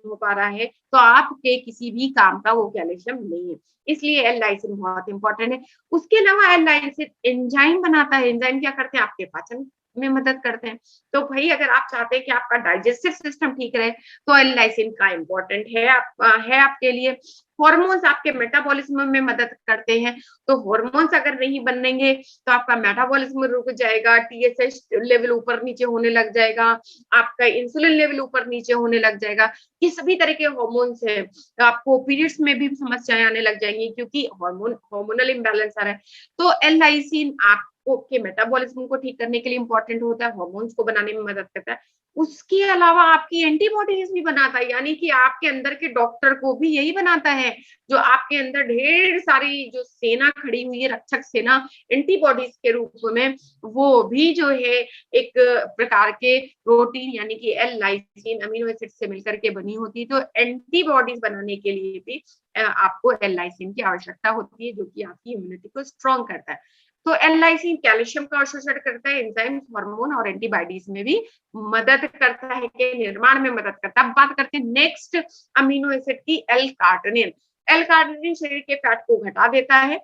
हो पा रहा है, तो आपके किसी भी काम का वो कैल्शियम नहीं है, इसलिए एल लाइसिन बहुत इंपॉर्टेंट है। उसके अलावा एल लाइसिन एंजाइम बनाता है। एंजाइम क्या करते हैं, आपके पाचन में मदद करते हैं। तो भाई अगर आप चाहते हैं कि आपका डाइजेस्टिव सिस्टम ठीक रहे, तो एल लाइसिन का इंपॉर्टेंट है आपके लिए। हॉर्मोन्स आपके मेटाबॉलिज्म में मदद करते हैं, तो हॉर्मोन्स अगर नहीं बनेंगे तो आपका मेटाबॉलिज्म रुक जाएगा, टीएसएच लेवल ऊपर नीचे होने लग जाएगा, आपका इंसुलिन लेवल ऊपर नीचे होने लग जाएगा। ये सभी तरह के हॉर्मोन्स हैं। आपको पीरियड्स में भी समस्याएं आने लग जाएंगी, क्योंकि हार्मोनल इम्बैलेंस आ रहा है। तो एल लाइसिन आपको के मेटाबॉलिज्म को ठीक करने के लिए इंपॉर्टेंट होता है, हॉर्मोन्स को बनाने में मदद करता है। उसके अलावा आपकी एंटीबॉडीज भी बनाता है, यानी कि आपके अंदर के डॉक्टर को भी यही बनाता है, जो आपके अंदर ढेर सारी जो सेना खड़ी हुई है, रक्षक सेना एंटीबॉडीज के रूप में, वो भी जो है एक प्रकार के प्रोटीन यानी कि एल लाइसिन अमीनो एसिड से मिलकर के बनी होती है। तो एंटीबॉडीज बनाने के लिए भी आपको एल लाइसिन की आवश्यकता होती है, जो कि आपकी इम्यूनिटी को स्ट्रॉन्ग करता है। तो एल लाइसिन कैल्शियम का अवशोषण करता है, एंजाइम्स, हार्मोन और एंटीबॉडीज में भी मदद करता है, के निर्माण में मदद करता है। अब बात करते हैं नेक्स्ट अमीनो एसिड की, एल कार्टिनिन। एल कार्टिनिन शरीर के फैट को घटा देता है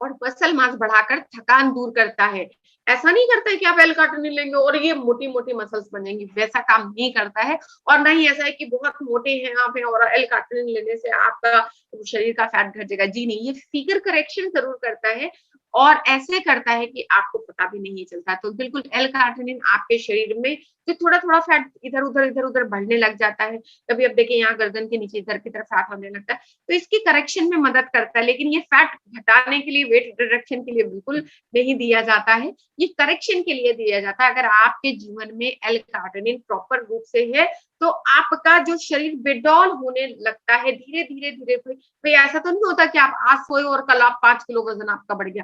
और मसल मास बढ़ाकर थकान दूर करता है। ऐसा नहीं करता है कि आप एल कार्टिनिन लेंगे और ये मोटी मोटी मसल्स बनेंगी, वैसा काम नहीं करता है। और ना ही ऐसा है कि बहुत मोटे हैं आप हैं और एल कार्टिनिन लेने से आपका शरीर का फैट घट जाएगा, जी नहीं, ये फिगर करेक्शन जरूर करता है और ऐसे करता है कि आपको पता भी नहीं चलता। तो बिल्कुल एल कार्टिनिन आपके शरीर में जो थोड़ा-थोड़ा फैट इधर-उधर बढ़ने लग जाता है। कभी आप देखिए यहाँ गर्दन के नीचे इधर की तरफ फैट होने लगता है, तो इसकी करेक्शन में मदद करता है। लेकिन ये फैट घटाने के लिए, वेट रिडक्शन के लिए बिल्कुल नहीं दिया जाता है, ये करेक्शन के लिए दिया जाता है। अगर आपके जीवन में L-कार्निटिन प्रॉपर रूप से है, तो आपका जो शरीर विथड्रॉल होने लगता है धीरे-धीरे। कोई ऐसा तो नहीं होता कि आप आज सोए और कल आप 5 किलो वज़न आपका बढ़ गया।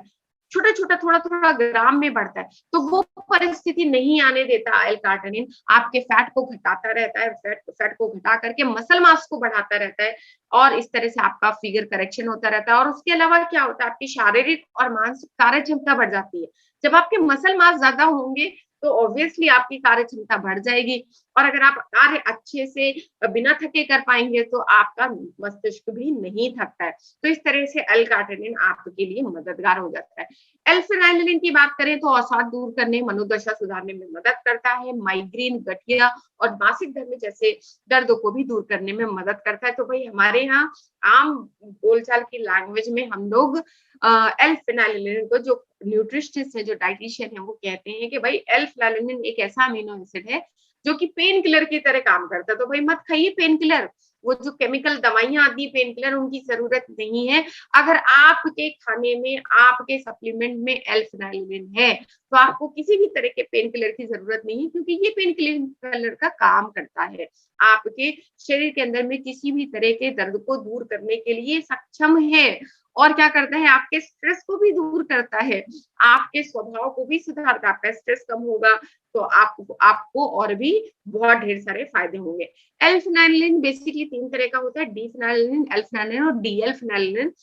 छोटा-छोटा, थोड़ा-थोड़ा ग्राम में बढ़ता है। तो वो परिस्थिति नहीं आने देता L-कार्निटिन, आपके फैट को घटाता रहता है, फैट को घटा करके मसल मास को बढ़ाता रहता है और इस तरह से आपका फिगर करेक्शन होता रहता है। और उसके अलावा क्या होता है, आपकी शारीरिक और मानसिक कार्य क्षमता बढ़ जाती है। जब आपके मसल मास ज़्यादा होंगे, तो ऑब्वियसली आपकी कार्य क्षमता बढ़ जाएगी और अगर आप कार्य अच्छे से बिना थके कर पाएँगे, तो आपका मस्तिष्क भी नहीं थकता है। तो इस तरह से L-कार्निटिन आपके लिए मददगार हो जाता है। L-फेनिलैलेनिन की बात करें तो अवसाद दूर करने, मनोदशा सुधारने में मदद करता है, माइग्रेन, गठिया और मासिक धर्म जैसे दर्दों को भी दूर करने में मदद करता है। तो भई हमारे यहाँ आम बोलचाल की लैंग्वेज में हम लोग L-फेनिलैलेनिन को, जो न्यूट्रिशनिस्ट है, जो डायटीशियन है, वो कहते हैं कि भाई L-फेनिलैलेनिन एक ऐसा अमीनो एसिड है जो कि पेन किलर की तरह काम करता है। तो भाई मत खाइए पेन किलर, वो जो केमिकल दवाइयाँ आती है पेन किलर, उनकी ज़रूरत नहीं है। अगर आपके खाने में, आपके सप्लीमेंट में L-फेनिलैलेनिन है, तो आपको किसी भी तरह के पेन किलर की ज़रूरत नहीं है, क्योंकि ये पेन किलर का काम करता है। आपके शरीर के अंदर में किसी भी तरह के दर्द को दूर करने के लिए सक्षम है और क्या करता है, आपके स्ट्रेस को भी दूर करता है, आपके स्वभाव को भी सुधारता है। आपका स्ट्रेस कम होगा, तो आपको और भी बहुत ढेर सारे फायदे होंगे। L-फेनिलैलेनिन बेसिकली 3 तरह का होता है, D-फेनिलैलेनिन, L-फेनिलैलेनिन और DL-फेनिलैलेनिन।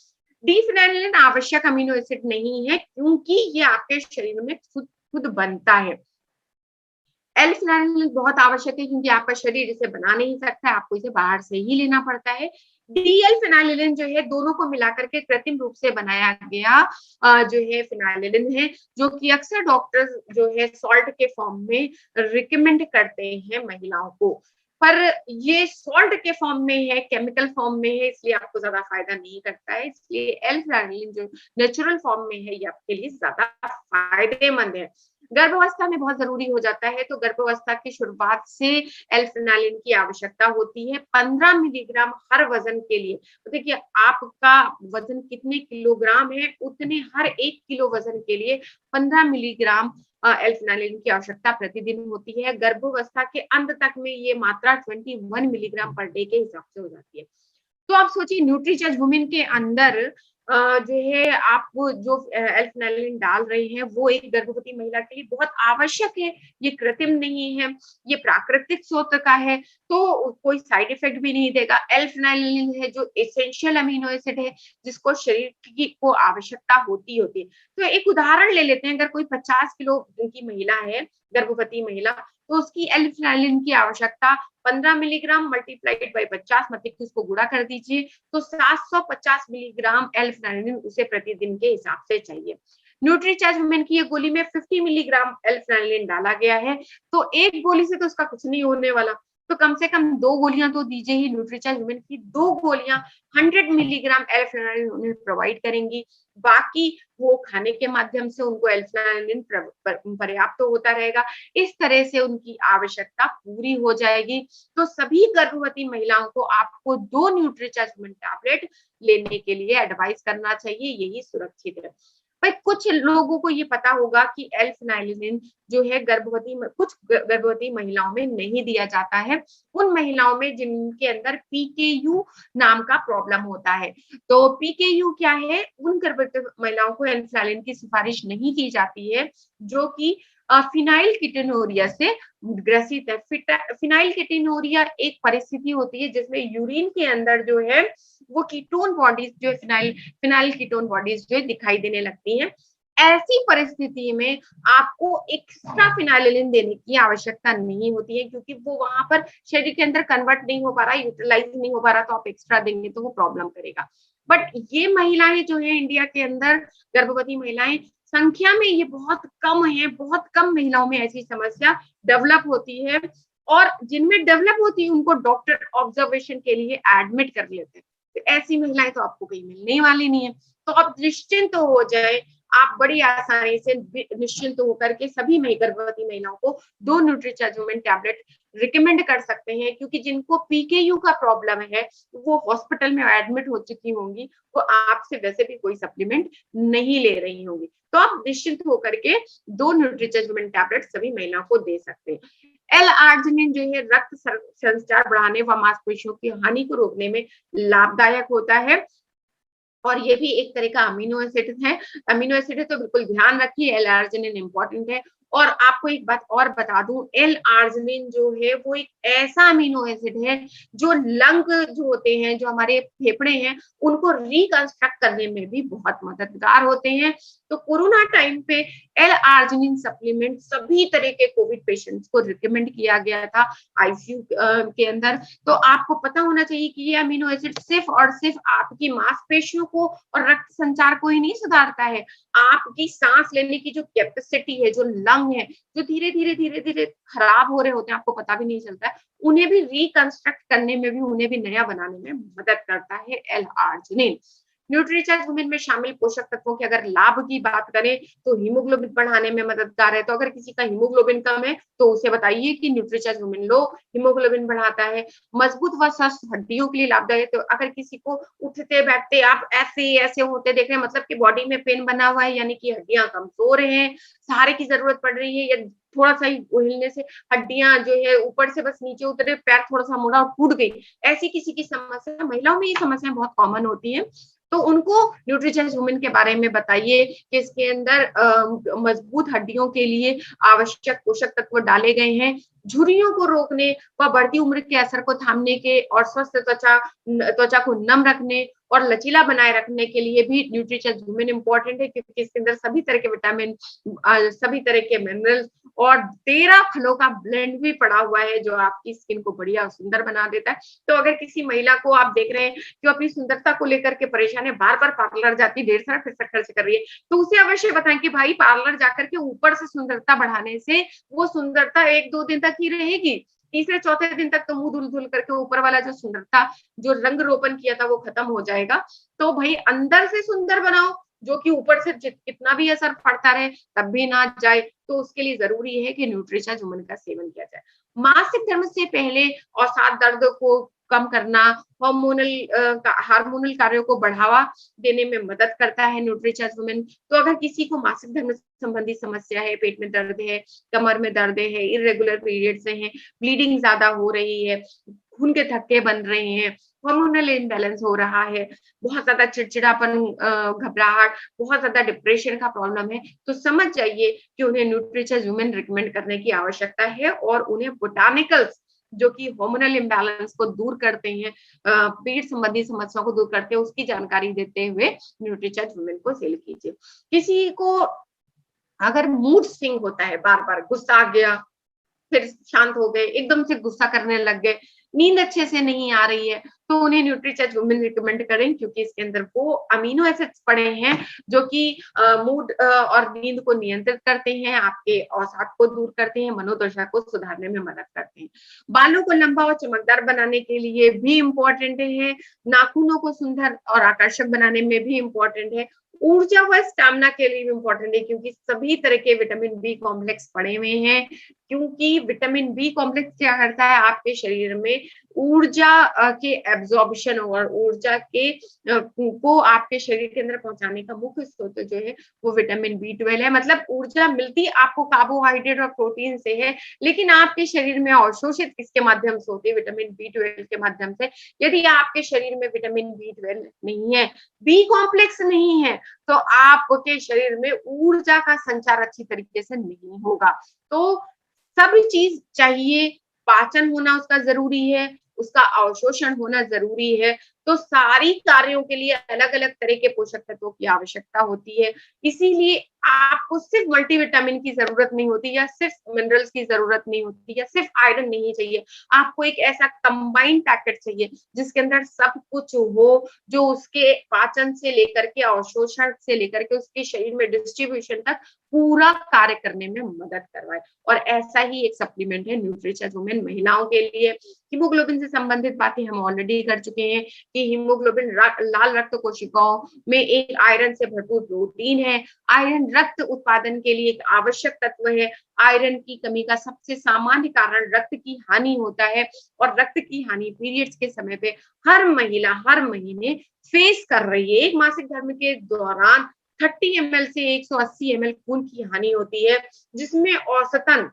D-फेनिलैलेनिन आवश्यक अमीनो एसिड नहीं है, क्योंकि ये आपके शरीर में खुद बनता है। L-फेनिलैलेनिन बहुत आवश्यक है, क्योंकि आपका शरीर इसे बना नहीं सकता है, आपको इसे बाहर से ही लेना पड़ता है। DL-फेनिलैलेनिन जो है, दोनों को मिलाकर के कृत्रिम रूप से बनाया गया जो है फेनिलैलेनिन है, जो कि अक्सर डॉक्टर्स जो है सॉल्ट के फॉर्म में रिकमेंड करते हैं महिलाओं को। पर ये सॉल्ट के फॉर्म में है, केमिकल फॉर्म में है, इसलिए आपको ज़्यादा फ़ायदा नहीं करता है। इसलिए L-फेनिलैलेनिन जो नेचुरल फॉर्म में है, ये आपके लिए ज़्यादा फ़ायदेमंद है। गर्भावस्था में बहुत ज़रूरी हो जाता है, तो गर्भावस्था की शुरुआत से L-फेनिलैलेनिन की आवश्यकता होती है 15 मिलीग्राम हर वज़न के लिए। तो देखिए, आपका वज़न कितने किलोग्राम है, उतने हर 1 किलो वज़न के लिए 15 मिलीग्राम L-फेनिलैलेनिन की आवश्यकता प्रतिदिन होती है। गर्भावस्था के अंत तक में ये मात्रा 21 मिलीग्राम पर डे के हिसाब से हो जाती है। तो आप सोचिए, न्यूट्रीचॉइस वुमेन के अंदर जो है आप वो जो L-फेनिलैलेनिन डाल रहे हैं, वो एक गर्भवती महिला के लिए बहुत आवश्यक है। ये कृत्रिम नहीं है, ये प्राकृतिक स्रोत का है, तो कोई साइड इफेक्ट भी नहीं देगा। L-फेनिलैलेनिन है जो एसेंशियल अमीनो एसिड है, जिसको शरीर को आवश्यकता होती है। तो एक उदाहरण ले लेते हैं, अगर कोई 50 किलो की महिला है, गर्भवती महिला, तो उसकी L-फेनिलैलेनिन की आवश्यकता 15 मिलीग्राम मल्टीप्लाइड बाय 50, मतलब कि उसको गुणा कर दीजिए, तो 750 मिलीग्राम L-फेनिलैलेनिन उसे प्रतिदिन के हिसाब से चाहिए। न्यूट्रीचॉइस वुमेन की ये गोली में 50 मिलीग्राम L-फेनिलैलेनिन डाला गया है, तो एक गोली से तो उसका कुछ नहीं होने वाला, तो कम से कम 2 गोलियाँ तो दीजिए ही। न्यूट्रीचॉइस वुमेन की 2 गोलियाँ 100 मिलीग्राम L-फेनिलैलेनिन उन्हें प्रोवाइड करेंगी। बाकी वो खाने के माध्यम से उनको L-फेनिलैलेनिन पर्याप्त होता रहेगा। इस तरह से उनकी आवश्यकता पूरी हो जाएगी। तो सभी गर्भवती महिलाओं को आपको 2 न्यूट्रीचॉइस वुमेन टैबलेट लेने के लिए एडवाइस करना चाहिए, यही सुरक्षित है। पर कुछ लोगों को ये पता होगा कि L-फेनिलैलेनिन जो है कुछ गर्भवती महिलाओं में नहीं दिया जाता है, उन महिलाओं में जिनके अंदर PKU नाम का प्रॉब्लम होता है। तो PKU क्या है? उन गर्भवती महिलाओं को L-फेनिलैलेनिन की सिफारिश नहीं की जाती है, जो कि फिनाइलकीटोनुरिया से ग्रसित है। फिनाइलकीटोनुरिया एक परिस्थिति होती है जिसमें यूरिन के अंदर जो है वो कीटोन बॉडीज जो फिनाइल कीटोन बॉडीज जो दिखाई देने लगती हैं। ऐसी परिस्थिति में आपको एक्स्ट्रा फिनाइलिन देने की आवश्यकता नहीं होती है, क्योंकि वो वहां पर शरीर के अंदर कन्वर्ट नहीं हो पा रहा, यूटिलाइज नहीं हो पा रहा, तो आप एक्स्ट्रा देंगे तो वो प्रॉब्लम करेगा। बट ये महिलाएं जो है इंडिया के अंदर, गर्भवती महिलाएं संख्या में ये बहुत कम है, बहुत कम महिलाओं में ऐसी समस्या डेवलप होती है, और जिनमें डेवलप होती है उनको डॉक्टर ऑब्जर्वेशन के लिए एडमिट कर लेते हैं। तो ऐसी महिलाएं तो आपको कहीं मिलने वाली नहीं है। तो आप निश्चिंत हो जाए, आप बड़ी आसानी से निश्चिंत होकर के सभी गर्भवती महिलाओं को 2 न्यूट्रीचार्ज टैबलेट रिकमेंड कर सकते हैं, क्योंकि जिनको पीकेयू का प्रॉब्लम है वो हॉस्पिटल में एडमिट हो चुकी होंगी, वो आपसे वैसे भी कोई सप्लीमेंट नहीं ले रही होंगी। तो आप निश्चिंत होकर के 2 न्यूट्रीचार्ज टैबलेट सभी महिलाओं को दे सकते हैं। L-arginine जो है रक्त संचार बढ़ाने व मांसपेशियों की हानि को रोकने में लाभदायक होता है, और ये भी एक तरह का अमीनो एसिड है। अमीनो एसिड है तो बिल्कुल ध्यान रखिए, L-arginine इंपॉर्टेंट है। और आपको एक बात और बता दूं, L-arginine जो है वो एक ऐसा अमीनो एसिड है जो लंग जो होते हैं, जो हमारे फेफड़े हैं, उनको रिकंस्ट्रक्ट करने में भी बहुत मददगार होते हैं। तो कोरोना टाइम पे L-arginine सप्लीमेंट सभी तरह के कोविड पेशेंट्स को रिकमेंड किया गया था आईसीयू के अंदर। तो आपको पता होना चाहिए कि ये अमीनो एसिड सिर्फ और सिर्फ आपकी मांसपेशियों को और रक्त संचार को ही नहीं सुधारता है, आपकी सांस लेने की जो कैपेसिटी है, जो लंग है, जो धीरे धीरे धीरे धीरे खराब हो रहे होते हैं, आपको पता भी नहीं चलता है, उन्हें भी रिकंस्ट्रक्ट करने में भी, उन्हें भी नया बनाने में मदद करता है L-arginine। न्यूट्रीचार्ज वुमेन में शामिल पोषक तत्वों के अगर लाभ की बात करें तो हीमोग्लोबिन बढ़ाने में मददगार है। तो अगर किसी का हीमोग्लोबिन कम है तो उसे बताइए कि न्यूट्रीचार्ज वुमेन लो, हीमोग्लोबिन बढ़ाता है। मजबूत व स्वस्थ हड्डियों के लिए लाभदायक। तो अगर किसी को उठते बैठते आप ऐसे ऐसे होते देख रहे हैं, मतलब कि बॉडी में पेन बना हुआ है, यानी कि हड्डियां कमजोर हैं, सहारे की जरूरत पड़ रही है, या थोड़ा सा ही हिलने से हड्डियां जो है ऊपर से बस नीचे उतरे, पैर थोड़ा सा मुड़ा और टूट गई, ऐसी किसी की समस्या, महिलाओं में ये समस्याएं बहुत कॉमन होती है, तो उनको न्यूट्रीचार्ज वुमेन के बारे में बताइए कि इसके अंदर मजबूत हड्डियों के लिए आवश्यक पोषक तत्व डाले गए हैं, झुर्रियों को रोकने व बढ़ती उम्र के असर को थामने के और स्वस्थ त्वचा को नम रखने और लचीला बनाए रखने के लिए भी न्यूट्रीचार्ज वुमेन इंपॉर्टेंट है, क्योंकि इसके अंदर सभी तरह के विटामिन, सभी तरह के मिनरल्स और 13 फलों का ब्लेंड भी पड़ा हुआ है, जो आपकी स्किन को बढ़िया और सुंदर बना देता है। तो अगर किसी महिला को आप देख रहे हैं कि अपनी सुंदरता को लेकर के परेशान है, बार बार पार्लर जाती, ढेर सारा पैसा खर्च कर रही है, तो उसे अवश्य बताएं कि भाई पार्लर जाकर के ऊपर से सुंदरता बढ़ाने से वो सुंदरता 1-2 दिन तक ही रहेगी, तीसरे चौथे दिन तक तो मुंह धुल धुल करके ऊपर वाला जो सुंदरता, जो रंग रोपण किया था, वो खत्म हो जाएगा। तो भाई अंदर से सुंदर बनाओ, जो कि ऊपर से कितना भी असर पड़ता रहे तब भी ना जाए। तो उसके लिए जरूरी है कि न्यूट्रीचार्ज वुमेन का सेवन किया जाए। मासिक धर्म से पहले अवसाद दर्द को कम करना, हार्मोनल कार्यों को बढ़ावा देने में मदद करता है न्यूट्रीचार्ज वुमेन। तो अगर किसी को मासिक धर्म संबंधी समस्या है, पेट में दर्द है, कमर में दर्द है, इरेगुलर पीरियड्स हैं, ब्लीडिंग ज्यादा हो रही है, खून के थक्के बन रहे हैं, हार्मोनल इम्बैलेंस हो रहा है, बहुत ज्यादा चिड़चिड़ापन, घबराहट, बहुत ज्यादा डिप्रेशन का प्रॉब्लम है, तो समझ जाइए कि उन्हें न्यूट्रीचार्ज वुमेन रिकमेंड करने की आवश्यकता है, और उन्हें बोटानिकल्स जो कि हार्मोनल इम्बैलेंस को दूर करते हैं, पेट संबंधी समस्याओं को दूर करते हैं, उसकी जानकारी देते हुए न्यूट्रीचार्ज वुमेन को सेल कीजिए। किसी को अगर मूड स्विंग होता है, बार बार गुस्सा आ गया, फिर शांत हो गए, एकदम से गुस्सा करने लग गए, नींद अच्छे से नहीं आ रही है, तो उन्हें न्यूट्रीचार्ज वुमेन रिकमेंड करें, क्योंकि इसके अंदर वो अमीनो एसिड्स पड़े हैं जो कि मूड और नींद को नियंत्रित करते हैं, आपके अवसाद को दूर करते हैं, मनोदशा को सुधारने में मदद करते हैं। बालों को लंबा और चमकदार बनाने के लिए भी इम्पोर्टेंट है, नाखूनों को सुंदर और आकर्षक बनाने में भी इम्पोर्टेंट है, ऊर्जा व स्टैमिना के लिए भी इम्पोर्टेंट है, क्योंकि सभी तरह के विटामिन बी कॉम्प्लेक्स पड़े हुए हैं। क्योंकि विटामिन बी कॉम्प्लेक्स क्या करता है, आपके शरीर में ऊर्जा के एब्जॉर्प्शन और ऊर्जा के को आपके शरीर के अंदर पहुंचाने का मुख्य स्रोत जो है वो विटामिन बी 12 है। मतलब ऊर्जा मिलती आपको कार्बोहाइड्रेट और प्रोटीन से है, लेकिन आपके शरीर में अवशोषित किसके माध्यम से होती है, विटामिन बी 12 के माध्यम से। यदि आपके शरीर में विटामिन बी 12 नहीं है, बी कॉम्प्लेक्स नहीं है, तो आपके शरीर में ऊर्जा का संचार अच्छी तरीके से नहीं होगा। तो सब चीज चाहिए, पाचन होना उसका जरूरी है, उसका अवशोषण होना जरूरी है, तो सारी कार्यों के लिए अलग अलग तरह के पोषक तत्वों की आवश्यकता होती है। इसीलिए आपको सिर्फ मल्टीविटामिन की जरूरत नहीं होती, या सिर्फ मिनरल्स की जरूरत नहीं होती, या सिर्फ आयरन नहीं चाहिए, आपको एक ऐसा कंबाइंड पैकेट चाहिए जिसके अंदर सब कुछ हो, जो उसके पाचन से लेकर के अवशोषण से लेकर के उसके शरीर में डिस्ट्रीब्यूशन तक पूरा कार्य करने में मदद करवाए। और ऐसा ही एक सप्लीमेंट है न्यूट्रीचार्ज वुमेन महिलाओं के लिए। हीमोग्लोबिन से संबंधित बातें हम ऑलरेडी कर चुके हैं। कि हीमोग्लोबिन लाल रक्त कोशिकाओं में एक आयरन से भरपूर प्रोटीन है। आयरन रक्त उत्पादन के लिए एक आवश्यक तत्व है। आयरन की कमी का सबसे सामान्य कारण रक्त की हानि होता है और रक्त की हानि पीरियड्स के समय पे हर महिला हर महीने फेस कर रही है। एक मासिक धर्म के दौरान 30 ml से 180 ml खून की हानि होती है, जिसमें औसतन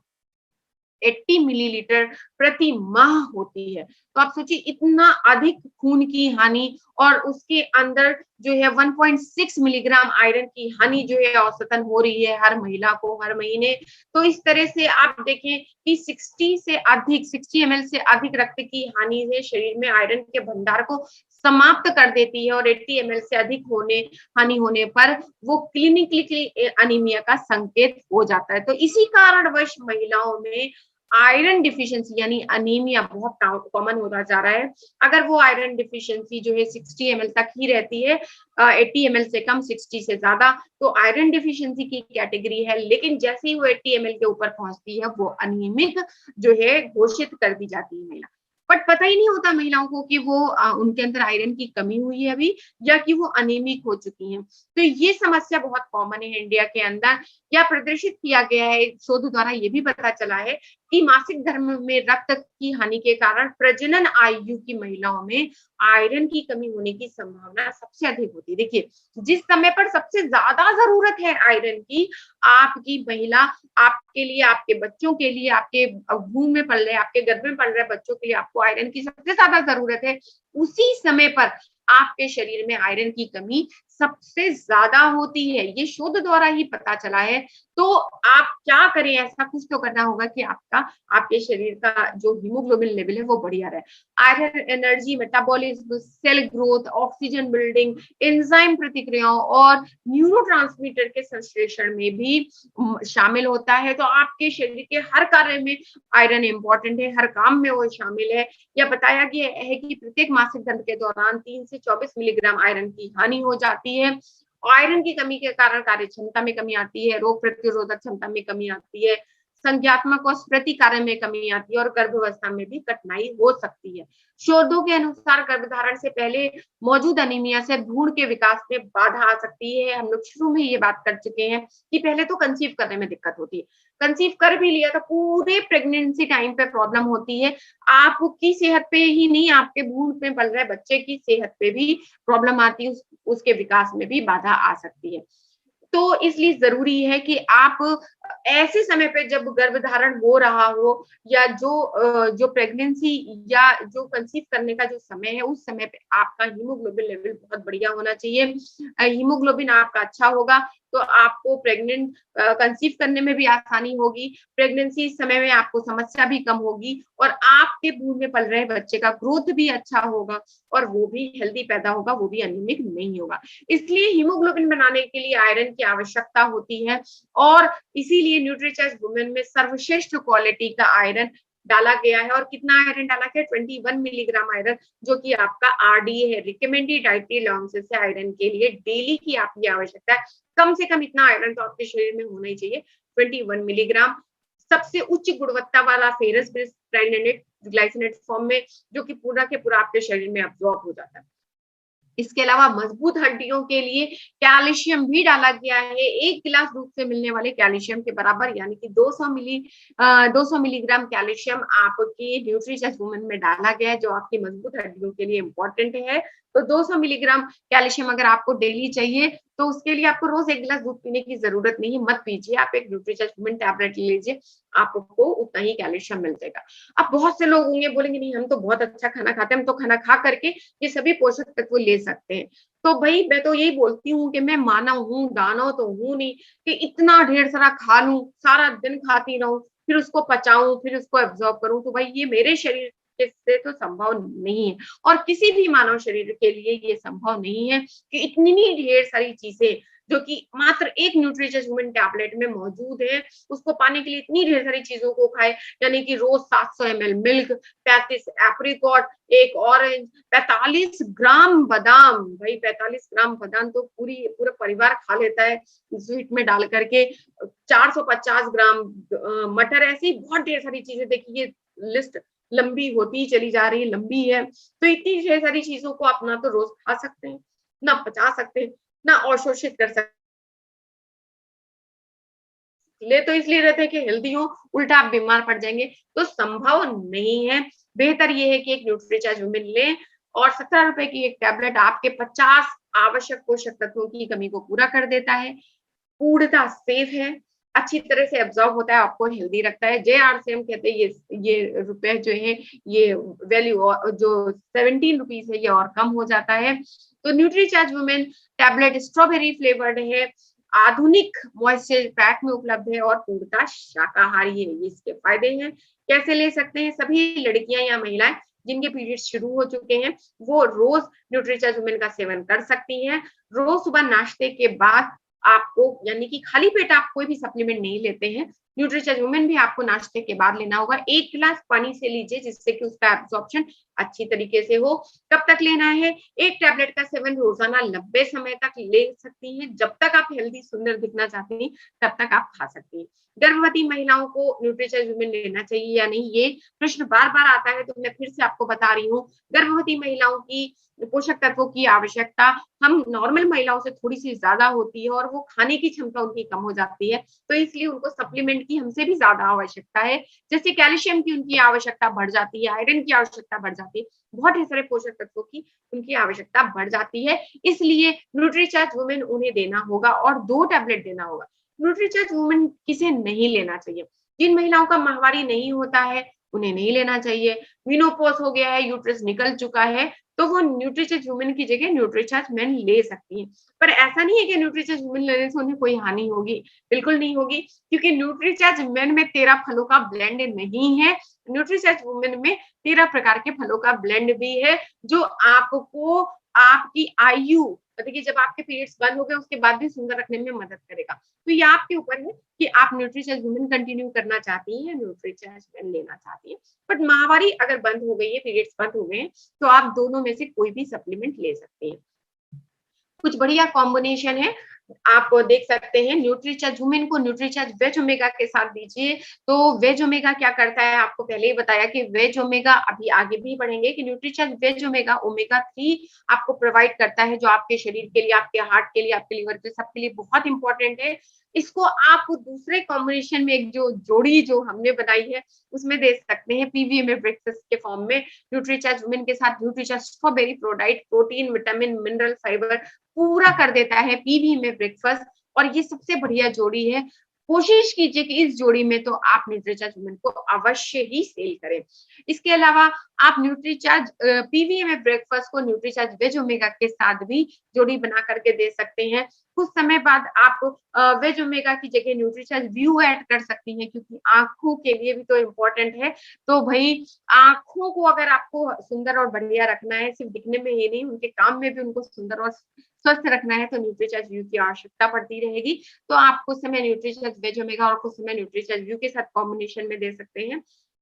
80 मिलीलीटर प्रति माह होती है। तो आप सोचिए इतना अधिक खून की हानि और उसके अंदर जो है 1.6 मिलीग्राम आयरन की हानि जो है औसतन हो रही है हर महिला को हर महीने। तो इस तरह से आप देखें कि 60 ml से अधिक रक्त की हानि से शरीर में आयरन के भंडार को समाप्त कर देती है और 80 ml से अधिक हानि होने पर वो क्लिनिकली अनीमिया का संकेत हो जाता है। तो इसी कारणवश महिलाओं में आयरन डिफिशिएंसी यानी अनीमिया बहुत कॉमन होता जा रहा है। अगर वो आयरन डिफिशिएंसी जो है 60 ml तक ही रहती है, 80 ml से कम 60 से ज्यादा, तो आयरन डिफिशिएंसी की कैटेगरी है। लेकिन जैसे ही वो 80 ml के ऊपर पहुंचती है वो अनीमिक जो है घोषित कर दी जाती है महिला। बट पता ही नहीं होता महिलाओं को कि वो उनके अंदर आयरन की कमी हुई है अभी या कि वो अनीमिक हो चुकी हैं। तो ये समस्या बहुत कॉमन है इंडिया के अंदर। या प्रदर्शित किया गया है शोध द्वारा ये भी पता चला है कि मासिक धर्म में रक्त की हानि के कारण प्रजनन आयु की महिलाओं में आयरन की कमी होने की संभावना सबसे अधिक होती है। देखिए जिस समय पर सबसे ज्यादा जरूरत है आयरन की, आपकी महिला आपके लिए, आपके बच्चों के लिए, आपके भूमि में पल रहे, आपके गर्भ में पल रहे बच्चों के लिए आपको आयरन की सबसे ज्यादा जरूरत है, उसी समय पर आपके शरीर में आयरन की कमी सबसे ज्यादा होती है। ये शोध द्वारा ही पता चला है। तो आप क्या करें, ऐसा कुछ तो करना होगा कि आपके शरीर का जो हीमोग्लोबिन लेवल है वो बढ़िया रहे। Iron energy, metabolism, cell growth, oxygen building, enzyme प्रतिक्रियाओं और न्यूरोट्रांसमीटर के संश्लेषण में भी शामिल होता है। तो आपके शरीर के हर कार्य में आयरन इंपॉर्टेंट है, हर काम में वो शामिल है। यह बताया गया है कि प्रत्येक मासिक धर्म के दौरान 3 से 24 मिलीग्राम आयरन की हानि हो जाती है। आयरन की कमी के कारण कार्य क्षमता में कमी आती है, रोग प्रतिरोधक क्षमता में कमी आती है, संज्ञात्मक और स्मृति कार्य में कमी आती है और गर्भावस्था में भी कठिनाई हो सकती है। शोधों के अनुसार गर्भधारण से पहले मौजूद अनीमिया से भ्रूण के विकास में बाधा आ सकती है। हम लोग शुरू में ये बात कर चुके हैं कि पहले तो कंसीव करने में दिक्कत होती है, कंसीव कर भी लिया तो पूरे प्रेगनेंसी टाइम पे प्रॉब्लम होती है। आपकी सेहत पे ही नहीं, आपके भ्रूण में पल रहे बच्चे की सेहत पे भी प्रॉब्लम आती है, उसके विकास में भी बाधा आ सकती है। तो इसलिए जरूरी है कि आप ऐसे समय पे जब गर्भधारण हो रहा हो या जो प्रेगनेंसी या जो कंसीव करने का जो समय है, उस समय पे आपका हीमोग्लोबिन लेवल बहुत बढ़िया होना चाहिए। हीमोग्लोबिन आपका अच्छा होगा तो आपको कंसीव करने में भी आसानी होगी, प्रेगनेंसी समय में आपको समस्या भी कम होगी और आपके भ्रूण में पल रहे बच्चे का ग्रोथ भी अच्छा होगा और वो भी हेल्दी पैदा होगा, वो भी अनीमिक नहीं होगा। इसलिए हीमोग्लोबिन बनाने के लिए आयरन की आवश्यकता होती है और इसीलिए न्यूट्रीचॉइस वुमेन में सर्वश्रेष्ठ क्वालिटी का आयरन डाला गया है। और कितना आयरन डाला गया? 21 मिलीग्राम आयरन, जो कि आपका आरडीए है, रिकमेंडेड डाइटरी अलाउंसेस है आयरन के लिए। डेली की आपकी आवश्यकता है, कम से कम इतना आयरन तो आपके शरीर में होना ही चाहिए, 21 मिलीग्राम। सबसे उच्च गुणवत्ता वाला फेरस बेस्ड ग्लाइसिनेट फॉर्म में, जो कि पूरा के पूरा आपके शरीर में अब्सॉर्ब हो जाता है। इसके अलावा मजबूत हड्डियों के लिए कैल्शियम भी डाला गया है। 1 गिलास दूध से मिलने वाले कैल्शियम के बराबर यानी कि 200 मिलीग्राम कैल्शियम आपकी न्यूट्रीचॉइस वुमेन में डाला गया है, जो आपकी मजबूत हड्डियों के लिए इंपॉर्टेंट है। तो 200 मिलीग्राम कैल्शियम अगर आपको डेली चाहिए तो उसके लिए आपको रोज 1 गिलास दूध पीने की जरूरत नहीं है, मत पीजिए, आप एक न्यूट्रीचॉइस वुमेन टैबलेट ले लीजिए, आपको उतना ही कैल्शियम मिल जाएगा। अब बहुत से लोग होंगे बोलेंगे नहीं हम तो बहुत अच्छा खाना खाते हैं, हम तो खाना खा करके ये सभी पोषक तत्व ले सकते हैं। तो भाई मैं तो यही बोलती हूँ कि मैं मानव हूँ, दानव तो हूँ नहीं कि इतना ढेर सारा खा लूं, सारा दिन खाती रहूं, फिर उसको पचाऊं, फिर उसको एब्जॉर्ब करूं। तो भाई ये मेरे शरीर से तो संभव नहीं है और किसी भी मानव शरीर के लिए ये संभव नहीं है कि इतनी ढेर सारी चीजें जो कि मात्र एक न्यूट्रीचॉइस वुमेन टैबलेट में मौजूद है, उसको पाने के लिए इतनी ढेर सारी चीजों को खाए। यानी कि रोज 700 ml मिल्क, 35 एप्रिकॉट, 1 ऑरेंज, 45 ग्राम बादाम। भाई 45 ग्राम बादाम तो पूरा परिवार खा लेता है स्वीट में डाल करके। 450 ग्राम मटर, ऐसी बहुत ढेर सारी चीजें, देखिए लिस्ट लंबी होती चली जा रही है, लंबी है। तो इतनी ढेर सारी चीज़ों को आप ना तो रोज़ खा सकते हैं, ना पचा सकते हैं, ना अवशोषित कर सकते ले तो इसलिए रहते हैं कि हेल्दी हो, उल्टा आप बीमार पड़ जाएँगे, तो संभव नहीं है। बेहतर ये है कि एक न्यूट्रीचार्ज वुमेन लें और ₹17 की एक टैबलेट आपके 50 आवश्यक पोषक तत्वों की कमी को पूरा कर देता है। पूर्णतः सेफ है, अच्छी तरह से एब्ज़ॉर्ब होता है, आपको हेल्दी रखता है। जेआरसीएम कहते हैं ये रुपए जो है, ये वैल्यू जो ₹17 है, ये और कम हो जाता है। तो Nutricharge women tablet strawberry flavoured है, आधुनिक मॉइस्चर पैक में उपलब्ध है और पूर्णतः शाकाहारी है, ये इसके फ़ायदे हैं। कैसे ले सकते हैं? सभी लड़कियाँ या महिलाएँ जिनके पीरियड्स शुरू हो चुके हैं, वो रोज़ न्यूट्रीचार्ज वुमेन का सेवन कर सकती हैं। रोज़ सुबह नाश्ते के बाद आपको यानी कि खाली पेट आप कोई भी सप्लीमेंट नहीं लेते हैं, न्यूट्रीचार्ज वुमेन भी आपको नाश्ते के बाद लेना होगा। 1 गिलास पानी से लीजिए जिससे कि उसका एब्ज़ॉर्प्शन अच्छी तरीके से हो। कब तक लेना है? 1 टैबलेट का सेवन रोज़ाना लंबे समय तक ले सकती हैं। जब तक आप हेल्दी सुंदर दिखना चाहती हैं, तब तक आप खा सकती हैं। गर्भवती महिलाओं को न्यूट्रीचार्ज वुमेन लेना चाहिए या नहीं, ये प्रश्न बार-बार आता है, तो मैं फिर से आपको बता रही हूँ। गर्भवती महिलाओं की पोषक तत्वों की आवश्यकता हम नॉर्मल महिलाओं से थोड़ी-सी ज़्यादा होती है और वो खाने की क्षमता उनकी कम हो जाती है, तो इसलिए उनको सप्लीमेंट की हमसे भी ज़्यादा आवश्यकता है। जैसे कैल्शियम की उनकी आवश्यकता बढ़ जाती है, आयरन की आवश्यकता बढ़ जाती है, बहुत ढेर सारे पोषक तत्वों की उनकी आवश्यकता बढ़ जाती है, इसलिए न्यूट्रीचार्ज वुमेन उन्हें देना होगा और 2 टैबलेट देना होगा। न्यूट्रीचार्ज वुमेन किसे नहीं लेना चाहिए? जिन महिलाओं का माहवारी नहीं होता है, उन्हें नहीं लेना चाहिए। मेनोपॉज़ हो गया है, यूट्रस निकल चुका है, तो वो न्यूट्रीचार्ज वुमेन की जगह न्यूट्रीचार्ज मेन ले सकती हैं। पर ऐसा नहीं है कि न्यूट्रीचार्ज वुमेन लेने से उन्हें कोई हानि होगी, बिल्कुल नहीं होगी क्योंकि न्यूट्रीचार्ज मेन में 13 फलों का ब्लेंड नहीं है, न्यूट्रीचार्ज वुमेन में 13 प्रकार के फलों का ब्लेंड भी है, जो आपको आपकी आयु मतलब कि जब आपके पीरियड्स बंद हो गए उसके बाद भी सुंदर रखने में मदद करेगा। तो ये आपके ऊपर है कि आप न्यूट्रीचार्ज वुमेन कंटिन्यू करना चाहती हैं या न्यूट्रीचार्ज मेन लेना चाहती हैं। बट माहवारी अगर बंद हो गई है, पीरियड्स बंद हो गए हैं, तो आप दोनों में से कोई भी सप्लीमेंट ले सकते हैं। कुछ बढ़िया कॉम्बिनेशन है, आप देख सकते हैं न्यूट्रीचार्ज वुमेन को न्यूट्रीचार्ज वेज ओमेगा के साथ दीजिए, तो वेज ओमेगा क्या करता है आपको पहले ही बताया कि वेज ओमेगा अभी आगे भी बढ़ेंगे कि न्यूट्रीचार्ज वेज ओमेगा, ओमेगा 3 आपको प्रोवाइड करता है जो आपके शरीर के लिए, आपके हार्ट के लिए, आपके लिवर के सबके लिए बहुत इंपॉर्टेंट है। इसको आप दूसरे कॉम्बिनेशन में एक जो जोड़ी जो हमने बनाई है, उसमें दे सकते हैं पीवीएमए ब्रेकफास्ट के फॉर्म में न्यूट्रीचार्ज वुमेन के साथ Nutricharge strawberry ProDiet protein, vitamin, mineral, fibre पूरा कर देता है पीवी में ब्रेकफास्ट और ये सबसे बढ़िया जोड़ी है। कोशिश कीजिए कि इस जोड़ी में तो आप न्यूट्रीचार्ज वुमेन को अवश्य ही सेल करें। इसके अलावा आप न्यूट्रीचार्ज पीवी में ब्रेकफास्ट को न्यूट्रीचार्ज वेज ओमेगा के साथ भी जोड़ी बना करके दे सकते हैं। कुछ समय बाद आप वेज ओमेगा की जगह न्यूट्रीचार्ज व्यू ऐड कर सकती हैं क्योंकि आँखों के लिए भी तो इम्पोर्टेंट है। तो भई आँखों को अगर आपको सुंदर और बढ़िया रखना है, सिर्फ दिखने में ही नहीं, उनके काम में भी उनको सुंदर और स्वस्थ रखना है, तो न्यूट्रीचार्ज व्यू की आवश्यकता पड़ती रहेगी। तो आप कुछ समय न्यूट्रीचार्ज वेज ओमेगा और कुछ समय न्यूट्रीचार्ज व्यू के साथ कॉम्बिनेशन में दे सकते हैं।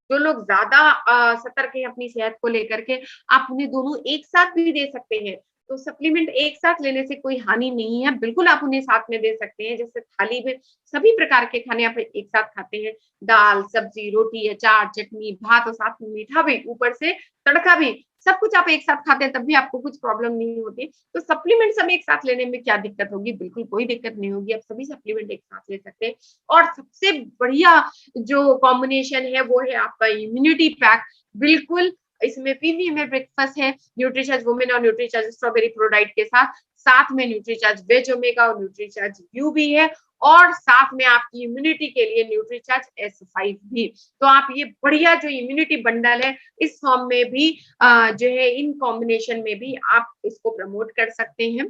जो लोग ज़्यादा सतर्क हैं अपनी सेहत को लेकर के, आप उन्हें दोनों एक साथ भी दे सकते हैं। तो सप्लीमेंट एक साथ लेने से कोई हानि नहीं है, बिल्कुल आप उन्हें साथ में दे सकते हैं। जैसे थाली में सभी प्रकार के खाने आप एक साथ खाते हैं, दाल, सब्जी, रोटी, अचार, चटनी, भात और साथ में मीठा भी, ऊपर से तड़का भी, सब कुछ आप एक साथ खाते हैं तब भी आपको कुछ प्रॉब्लम नहीं होती। तो सप्लीमेंट सब एक साथ लेने में क्या दिक्कत होगी? बिल्कुल कोई दिक्कत नहीं होगी, आप सभी सप्लीमेंट एक साथ ले सकते हैं। और सबसे बढ़िया जो कॉम्बिनेशन है वो है आपका इम्यूनिटी पैक, बिल्कुल इसमें पीवी में ब्रेकफास्ट है, न्यूट्रीचार्ज वुमेन और न्यूट्रीचार्ज स्ट्रॉबेरी प्रोडाइट के साथ में न्यूट्रीचार्ज वेज ओमेगा और न्यूट्रीचार्ज व्यू भी है और साथ में आपकी इम्यूनिटी के लिए न्यूट्रीचार्ज S5 भी। तो आप ये बढ़िया जो इम्यूनिटी बंडल है, इस फॉर्म में भी जो है इन कॉम्बिनेशन में भी आप इसको प्रमोट कर सकते हैं।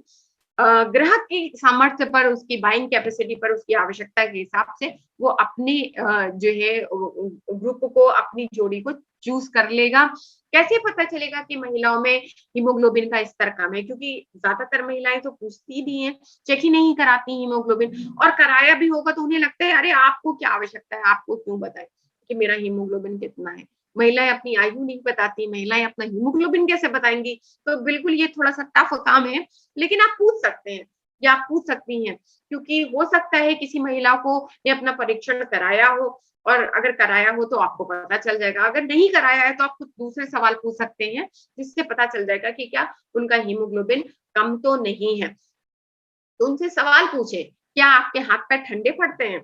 ग्राहक की सामर्थ्य पर, उसकी बाइंग कैपेसिटी पर, उसकी आवश्यकता के हिसाब से वो अपने जो है ग्रुप को, अपनी जोड़ी को चूज़ कर लेगा। कैसे पता चलेगा कि महिलाओं में हीमोग्लोबिन का स्तर कम है? क्योंकि ज़्यादातर महिलाएँ तो पूछती भी हैं, चेक ही नहीं कराती हीमोग्लोबिन और कराया भी होगा तो उन्हें लगता है अरे आपको क्या आवश्यकता है, आपको क्यों बताएँ कि मेरा हीमोग्लोबिन कितना है? महिलाएँ अपनी आयु नहीं बताती, महिलाएँ अपना हीमोग्लोबिन कैसे बताएँगी? तो बिल्कुल ये थोड़ा-सा टफ काम है, लेकिन आप पूछ सकते हैं या आप पूछ सकती हैं क्योंकि हो सकता है किसी महिला को ने अपना परीक्षण कराया हो और अगर कराया हो तो आपको पता चल जाएगा। अगर नहीं कराया है तो आप कुछ दूसरे सवाल पूछ सकते हैं, जिससे पता चल जाएगा कि क्या उनका हीमोग्लोबिन कम तो नहीं है। तो उनसे सवाल पूछे, क्या आपके हाथ पैर ठंडे पड़ते हैं?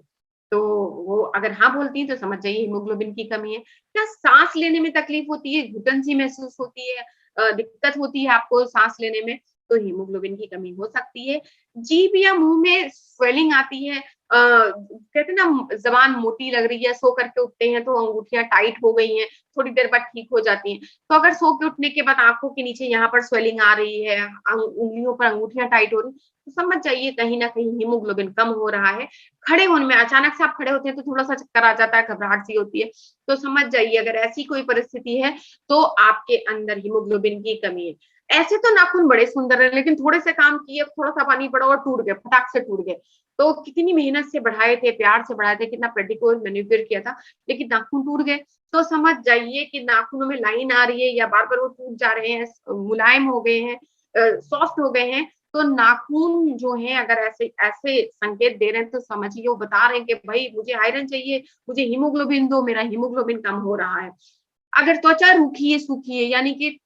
तो वो अगर हाँ बोलती हैं तो समझ जाइए हीमोग्लोबिन की कमी है। क्या सांस लेने में तकलीफ होती है, घुटन सी महसूस होती है, दिक्कत होती है आपको सांस लेने में, तो हीमोग्लोबिन की कमी हो सकती है। जीभ या मुंह में स्वेलिंग आती है, कहते हैं ना जबान मोटी लग रही है, सो करके उठते हैं तो अंगूठियां टाइट हो गई हैं, थोड़ी देर बाद ठीक हो जाती हैं। तो अगर सो के उठने के बाद आंखों के नीचे यहाँ पर स्वेलिंग आ रही है, उंगलियों पर अंगूठियां टाइट हो रही, तो समझ जाइए कहीं न कहीं हीमोग्लोबिन कम हो रहा है। खड़े होने में अचानक से आप खड़े होते हैं तो थोड़ा-सा चक्कर आ जाता है, घबराहट सी होती है। तो समझ जाइए अगर ऐसी कोई परिस्थिति है तो आपके अंदर हीमोग्लोबिन की कमी है। ऐसे तो नाखून बड़े सुंदर हैं, लेकिन थोड़े से काम किए, थोड़ा-सा पानी पड़ा और टूट गए, फटाक से टूट गए। तो कितनी मेहनत से बढ़ाए थे, प्यार से बढ़ाए थे, कितना पेडिक्योर, मैनीक्योर किया था, लेकिन नाखून टूट गए। तो समझ जाइए कि नाखूनों में लाइन आ रही है या बार-बार वो टूट जा रहे हैं, मुलायम हो गए हैं, सॉफ्ट हो गए हैं, तो नाखून जो है अगर ऐसे ऐसे संकेत दे रहे हैं तो समझिए वो बता रहे हैं कि भाई मुझे आयरन चाहिए, मुझे हीमोग्लोबिन दो, मेरा हीमोग्लोबिन कम हो रहा है। अगर त्वचा रूखी है, सूखी है, यानी कि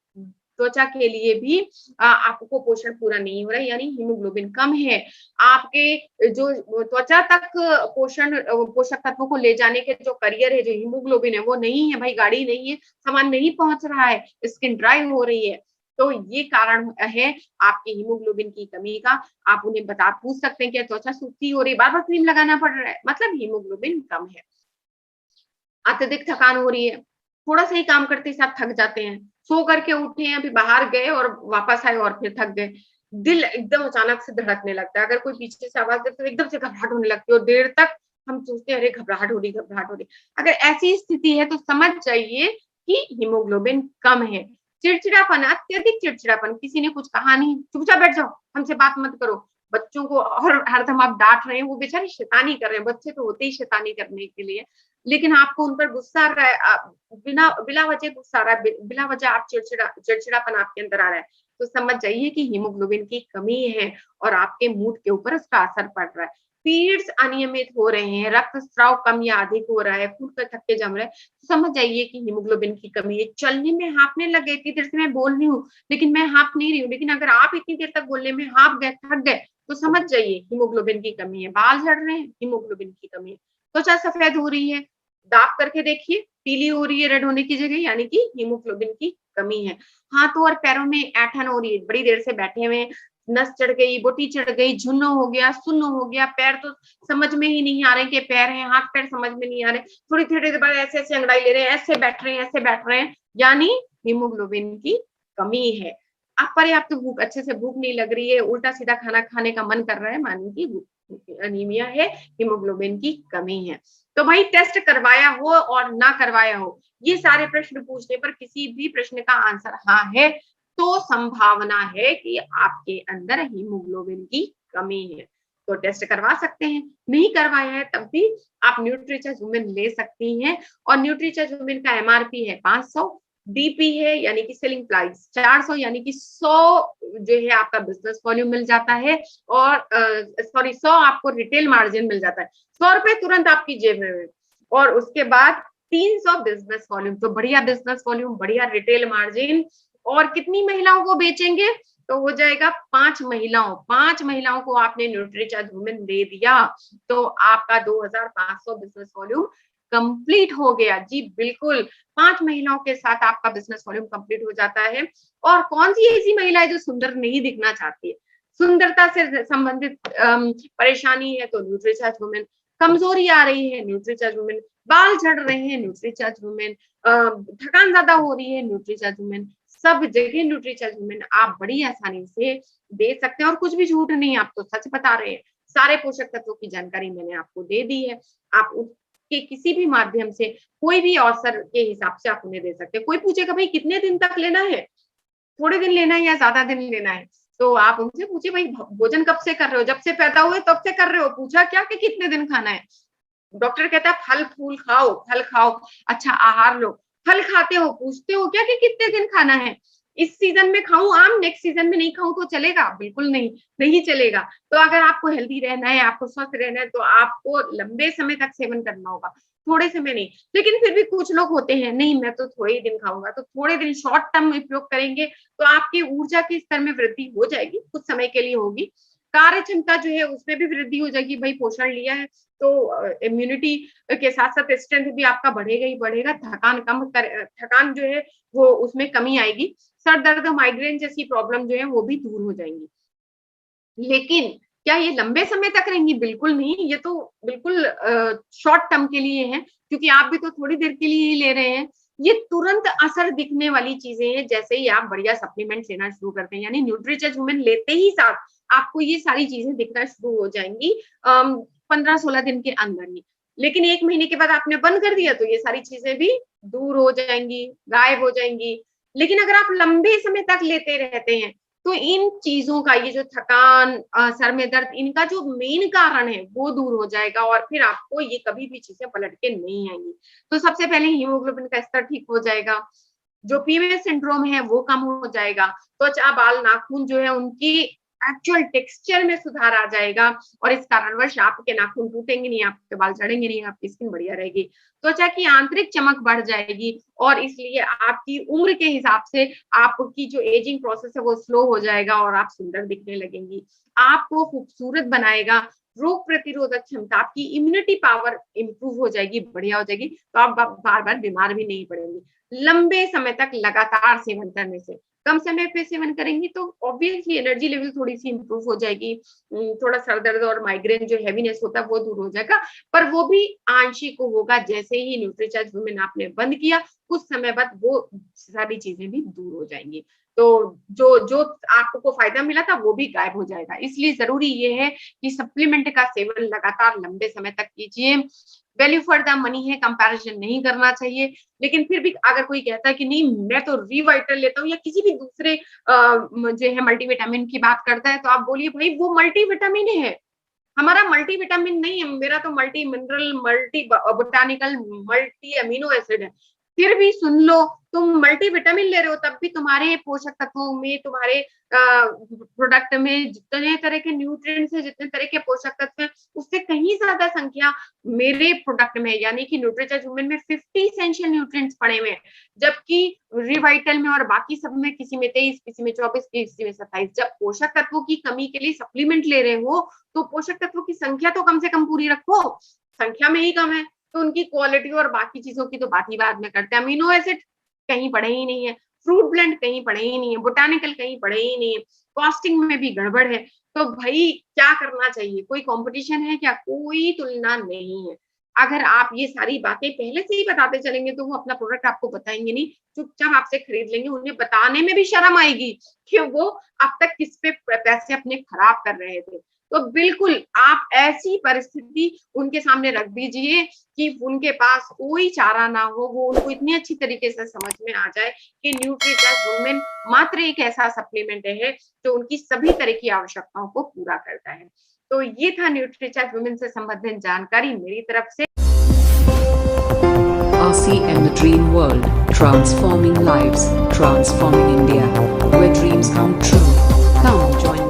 त्वचा के लिए भी आपको पोषण पूरा नहीं हो रहा है, यानी हीमोग्लोबिन कम है। आपके जो त्वचा तक पोषक तत्वों को ले जाने के जो करियर है, जो हीमोग्लोबिन है, वो नहीं है भाई, गाड़ी नहीं है, सामान नहीं पहुँच रहा है, स्किन ड्राई हो रही है। तो ये कारण है आपकी हीमोग्लोबिन की कमी का। आप उन्हें पूछ सकते हैं कि त्वचा सूखी हो रही है, बार-बार क्रीम लगाना पड़ रहा है, मतलब हीमोग्लोबिन कम है। अत्यधिक थकान हो रही है, थोड़ा-सा ही काम करते साथ थक जाते हैं, सो करके उठे हैं, अभी बाहर गए और वापस आए और फिर थक गए। दिल एकदम अचानक से धड़कने लगता है, अगर कोई पीछे से आवाज़ दे तो एकदम से घबराहट होने लगती है और देर तक हम सोचते हैं, अरे घबराहट हो रही, घबराहट हो रही। अगर ऐसी स्थिति है तो समझ जाइए कि हीमोग्लोबिन कम है। चिड़चिड़ापन, अत्यधिक चिड़चिड़ापन, किसी ने कुछ कहा नहीं, चुपचाप बैठ जाओ, हमसे बात मत करो। बच्चों को और हरदम आप डाँट रहे हैं, वो बेचारे शैतानी कर रहे हैं, बच्चे तो होते ही शैतानी करने के लिए। लेकिन आपको उन पर गुस्सा आ रहा है, बिना बिला वजह गुस्सा आ रहा है, बिला वजह आप चिड़चिड़ापन आपके अंदर आ रहा है, तो समझ जाइए कि हीमोग्लोबिन की कमी है और आपके मूड के ऊपर उसका असर पड़ रहा है। पीरियड्स अनियमित हो रहे हैं, रक्तस्राव कम या अधिक हो रहा है, खून के थक्के जम रहे हैं, तो समझ जाइए कि हीमोग्लोबिन की कमी है। चलने में हाँफने लग गए, इतनी देर से मैं बोल रही हूँ, लेकिन मैं हाँफ नहीं रही हूँ, लेकिन अगर आप इतनी देर तक बोलने में हाँफ गए, थक गए, तो समझ जाइए हीमोग्लोबिन की कमी है। बाल झड़ रहे हैं, हीमोग्लोबिन की कमी है। त्वचा सफेद हो रही है, दाग करके देखिए, पीली हो रही है रेड होने की जगह, यानी कि हीमोग्लोबिन की कमी है। हाथों और पैरों में ऐंठन हो रही है, बड़ी देर से बैठे हुए हैं, नस चढ़ गई, बोटी चढ़ गई, झुन्नो हो गया, सुन्न हो गया, पैर तो समझ में ही नहीं आ रहे कि पैर हैं, हाथ-पैर समझ में नहीं आ रहे। थोड़ी-थोड़ी देर बाद ऐसे-ऐसे अंगड़ाई ले रहे हैं, ऐसे बैठ रहे हैं, ऐसे बैठ रहे हैं, यानी हीमोग्लोबिन की कमी है। अपर्याप्त भूख, अच्छे से भूख नहीं लग रही है, उल्टा-सीधा खाना खाने का मन कर रहा है, मानिए कि अनीमिया है, हीमोग्लोबिन की कमी है। तो भाई टेस्ट करवाया हो और ना करवाया हो, ये सारे प्रश्न पूछने पर किसी भी प्रश्न का आंसर हाँ है, तो संभावना है कि आपके अंदर हीमोग्लोबिन की कमी है। तो टेस्ट करवा सकते हैं, नहीं करवाया है तब भी आप न्यूट्रीचाज़ुमिन ले सकती हैं और न्यूट्रीचाज़ुमिन का एमआरपी है 500, डीपी है यानी कि सेलिंग प्राइस 400 यानी कि 100 जो है आपका बिज़नेस वॉल्यूम मिल जाता है और सॉरी 100 आपको रिटेल मार्जिन मिल जाता है। ₹100 तुरंत आपकी जेब में और उसके बाद 300 बिज़नेस वॉल्यूम, तो बढ़िया बिज़नेस वॉल्यूम, बढ़िया रिटेल मार्जिन और कितनी महिलाओं को बेचेंगे? तो हो जाएगा 5 महिलाओं को आपने न्यूट्रीचाज़ुमिन दे दिया, तो आपका 2500 बिज़नेस वॉल्यूम कंप्लीट हो गया। जी बिल्कुल, 5 महिलाओं के साथ आपका बिज़नेस वॉल्यूम कंप्लीट हो जाता है और कौन-सी ऐसी महिला है जो सुंदर नहीं दिखना चाहती है? सुंदरता से संबंधित परेशानी है तो न्यूट्रीचाज़ुमिन, कमज़ोरी आ रही है न्यूट्रीचाज़ुमिन, बाल झड़ रहे हैं न्यूट्रीचाज़ुमिन, थकान ज़्यादा हो रही है न्यूट्रीचाज़ुमिन, सब जगह न्यूट्रीचाज़ुमिन आप बड़ी आसानी से दे सकते हैं और कुछ भी झूठ नहीं, आप तो सच बता रहे हैं। सारे पोषक तत्वों की जानकारी मैंने आपको दे दी है। आप उसके किसी भी माध्यम से कोई भी अवसर के हिसाब से आप उन्हें दे सकते हैं। कोई पूछेगा भाई कितने दिन तक लेना है? थोड़े दिन लेना है या ज़्यादा दिन लेना है? तो आप उनसे पूछिए भाई भोजन कब से कर रहे हो? जब से पैदा हुए तब से कर रहे हो? पूछा क्या कि कितने दिन खाना है? डॉक्टर कहता है फल-फूल खाओ, फल खाओ, अच्छा आहार लो। फल खाते हो, पूछते हो क्या कि कितने दिन खाना है? इस सीजन में खाऊं आम, नेक्स्ट सीजन में नहीं खाऊं तो चलेगा? बिल्कुल नहीं, नहीं चलेगा। तो अगर आपको हेल्दी रहना है, आपको स्वस्थ रहना है, तो आपको लंबे समय तक सेवन करना होगा, थोड़े समय नहीं। लेकिन फिर भी कुछ लोग होते हैं, नहीं मैं तो थोड़े ही दिन खाऊंगा, तो थोड़े दिन शॉर्ट टर्म उपयोग करेंगे तो आपकी ऊर्जा के स्तर में वृद्धि हो जाएगी, कुछ समय के लिए होगी। कार्य क्षमता जो है उसमें भी वृद्धि हो जाएगी, भाई पोषण लिया है तो इम्यूनिटी के साथ साथ स्ट्रेंथ भी आपका बढ़ेगा ही बढ़ेगा। थकान जो है वो उसमें कमी आएगी। सर दर्द, माइग्रेन जैसी प्रॉब्लम जो है वो भी दूर हो जाएंगी। लेकिन क्या ये लंबे समय तक रहेंगी? बिल्कुल नहीं, ये तो बिल्कुल शॉर्ट टर्म के लिए है, क्योंकि आप भी तो थोड़ी देर के लिए ही ले रहे हैं। ये तुरंत असर दिखने वाली चीजें हैं, जैसे ही आप बढ़िया सप्लीमेंट लेना शुरू करते हैं, यानी न्यूट्रीचेंज वुमेन लेते ही साथ आपको ये सारी चीजें दिखना शुरू हो जाएंगी 15-16 दिन के अंदर ही। लेकिन 1 महीने के बाद आपने बंद कर दिया तो ये सारी चीजें भी दूर हो जाएंगी, गायब हो जाएंगी। लेकिन अगर आप लंबे समय तक लेते रहते हैं तो इन चीजों का, ये जो थकान, सर में दर्द, इनका जो मेन कारण है वो दूर हो जाएगा और फिर आपको ये कभी भी चीजें पलट के नहीं आएंगी। तो सबसे पहले हीमोग्लोबिन का स्तर ठीक हो जाएगा, जो पीएमएस सिंड्रोम है वो कम हो जाएगा, त्वचा, बाल, नाखून जो है उनकी एक्चुअल टेक्सचर में सुधार आ जाएगा और इस कारणवश आपके नाखून टूटेंगे नहीं, आपके बाल झड़ेंगे नहीं, आपकी स्किन बढ़िया रहेगी, त्वचा की आंतरिक चमक बढ़ जाएगी और इसलिए आपकी उम्र के हिसाब से आपकी जो एजिंग प्रोसेस है वो स्लो हो जाएगा और आप सुंदर दिखने लगेंगी। आपको खूबसूरत बनाएगा, रोग प्रतिरोधक क्षमता, आपकी इम्यूनिटी पावर इंप्रूव हो जाएगी, बढ़िया हो जाएगी, तो आप बार बार बीमार भी नहीं पड़ेंगी। लंबे समय तक लगातार सेवन करने से, कम समय पे सेवन करेंगी तो ऑब्वियसली एनर्जी लेवल थोड़ी सी इंप्रूव हो जाएगी, थोड़ा सर दर्द और माइग्रेन जो हैवीनेस होता है वो दूर हो जाएगा, पर वो भी आंशिक होगा। जैसे ही न्यूट्रीचार्ज वुमेन आपने बंद किया, कुछ समय बाद वो सारी चीजें भी दूर हो जाएंगी, तो जो जो आपको फायदा मिला था वो भी गायब हो जाएगा। इसलिए जरूरी ये है कि सप्लीमेंट का सेवन लगातार लंबे समय तक कीजिए। वैल्यू फॉर द मनी है, कंपैरिजन नहीं करना चाहिए। लेकिन फिर भी अगर कोई कहता है कि नहीं मैं तो रिवाइटल लेता हूँ या किसी भी दूसरे जो है मल्टीविटामिन की बात करता है, तो आप बोलिए भाई वो मल्टीविटामिन है, हमारा मल्टीविटामिन नहीं है, मेरा तो multi mineral, multi botanical, multi amino acid है। फिर भी सुन लो, तुम मल्टीविटामिन ले रहे हो तब भी तुम्हारे पोषक तत्वों में, तुम्हारे प्रोडक्ट में जितने तरह के न्यूट्रिएंट्स हैं, जितने तरह के पोषक तत्व हैं, उससे कहीं ज्यादा संख्या मेरे प्रोडक्ट में यानी कि न्यूट्रीचार्ज वुमेन में 50 एसेंशियल न्यूट्रिएंट्स पड़े हुए हैं, जबकि रिवाइटल में और बाकी सब में किसी में 23, किसी में 24, किसी में 27। जब पोषक तत्वों की कमी के लिए सप्लीमेंट ले रहे हो तो पोषक तत्वों की संख्या तो कम से कम पूरी रखो, संख्या में ही कम है तो उनकी क्वालिटी और बाकी चीजों की तो बात ही बाद में करते हैं। अमीनो एसिड कहीं पड़े ही नहीं है, फ्रूट ब्लेंड कहीं पड़े ही नहीं है, बोटानिकल कहीं पड़े ही नहीं है, कॉस्टिंग में भी गड़बड़ है। तो भाई क्या करना चाहिए? कोई कंपटीशन है क्या? कोई तुलना नहीं है। अगर आप ये सारी बातें पहले से ही बताते चलेंगे तो वो अपना प्रोडक्ट आपको बताएंगे नहीं, चुपचाप आपसे खरीद लेंगे। उन्हें बताने में भी शर्म आएगी कि वो अब तक किस पे पैसे अपने खराब कर रहे थे। तो बिल्कुल आप ऐसी परिस्थिति उनके सामने रख दीजिए कि उनके पास कोई चारा ना हो, वो उनको इतनी अच्छी तरीके से समझ में आ जाए कि न्यूट्रीचार्ज वुमेन मात्र एक ऐसा सप्लीमेंट है जो उनकी सभी तरह की आवश्यकताओं को पूरा करता है। तो ये था न्यूट्रीचार्ज वुमेन से संबंधित जानकारी मेरी तरफ से। RCM The Dream World, transforming lives, transforming India, where dreams come true. Come join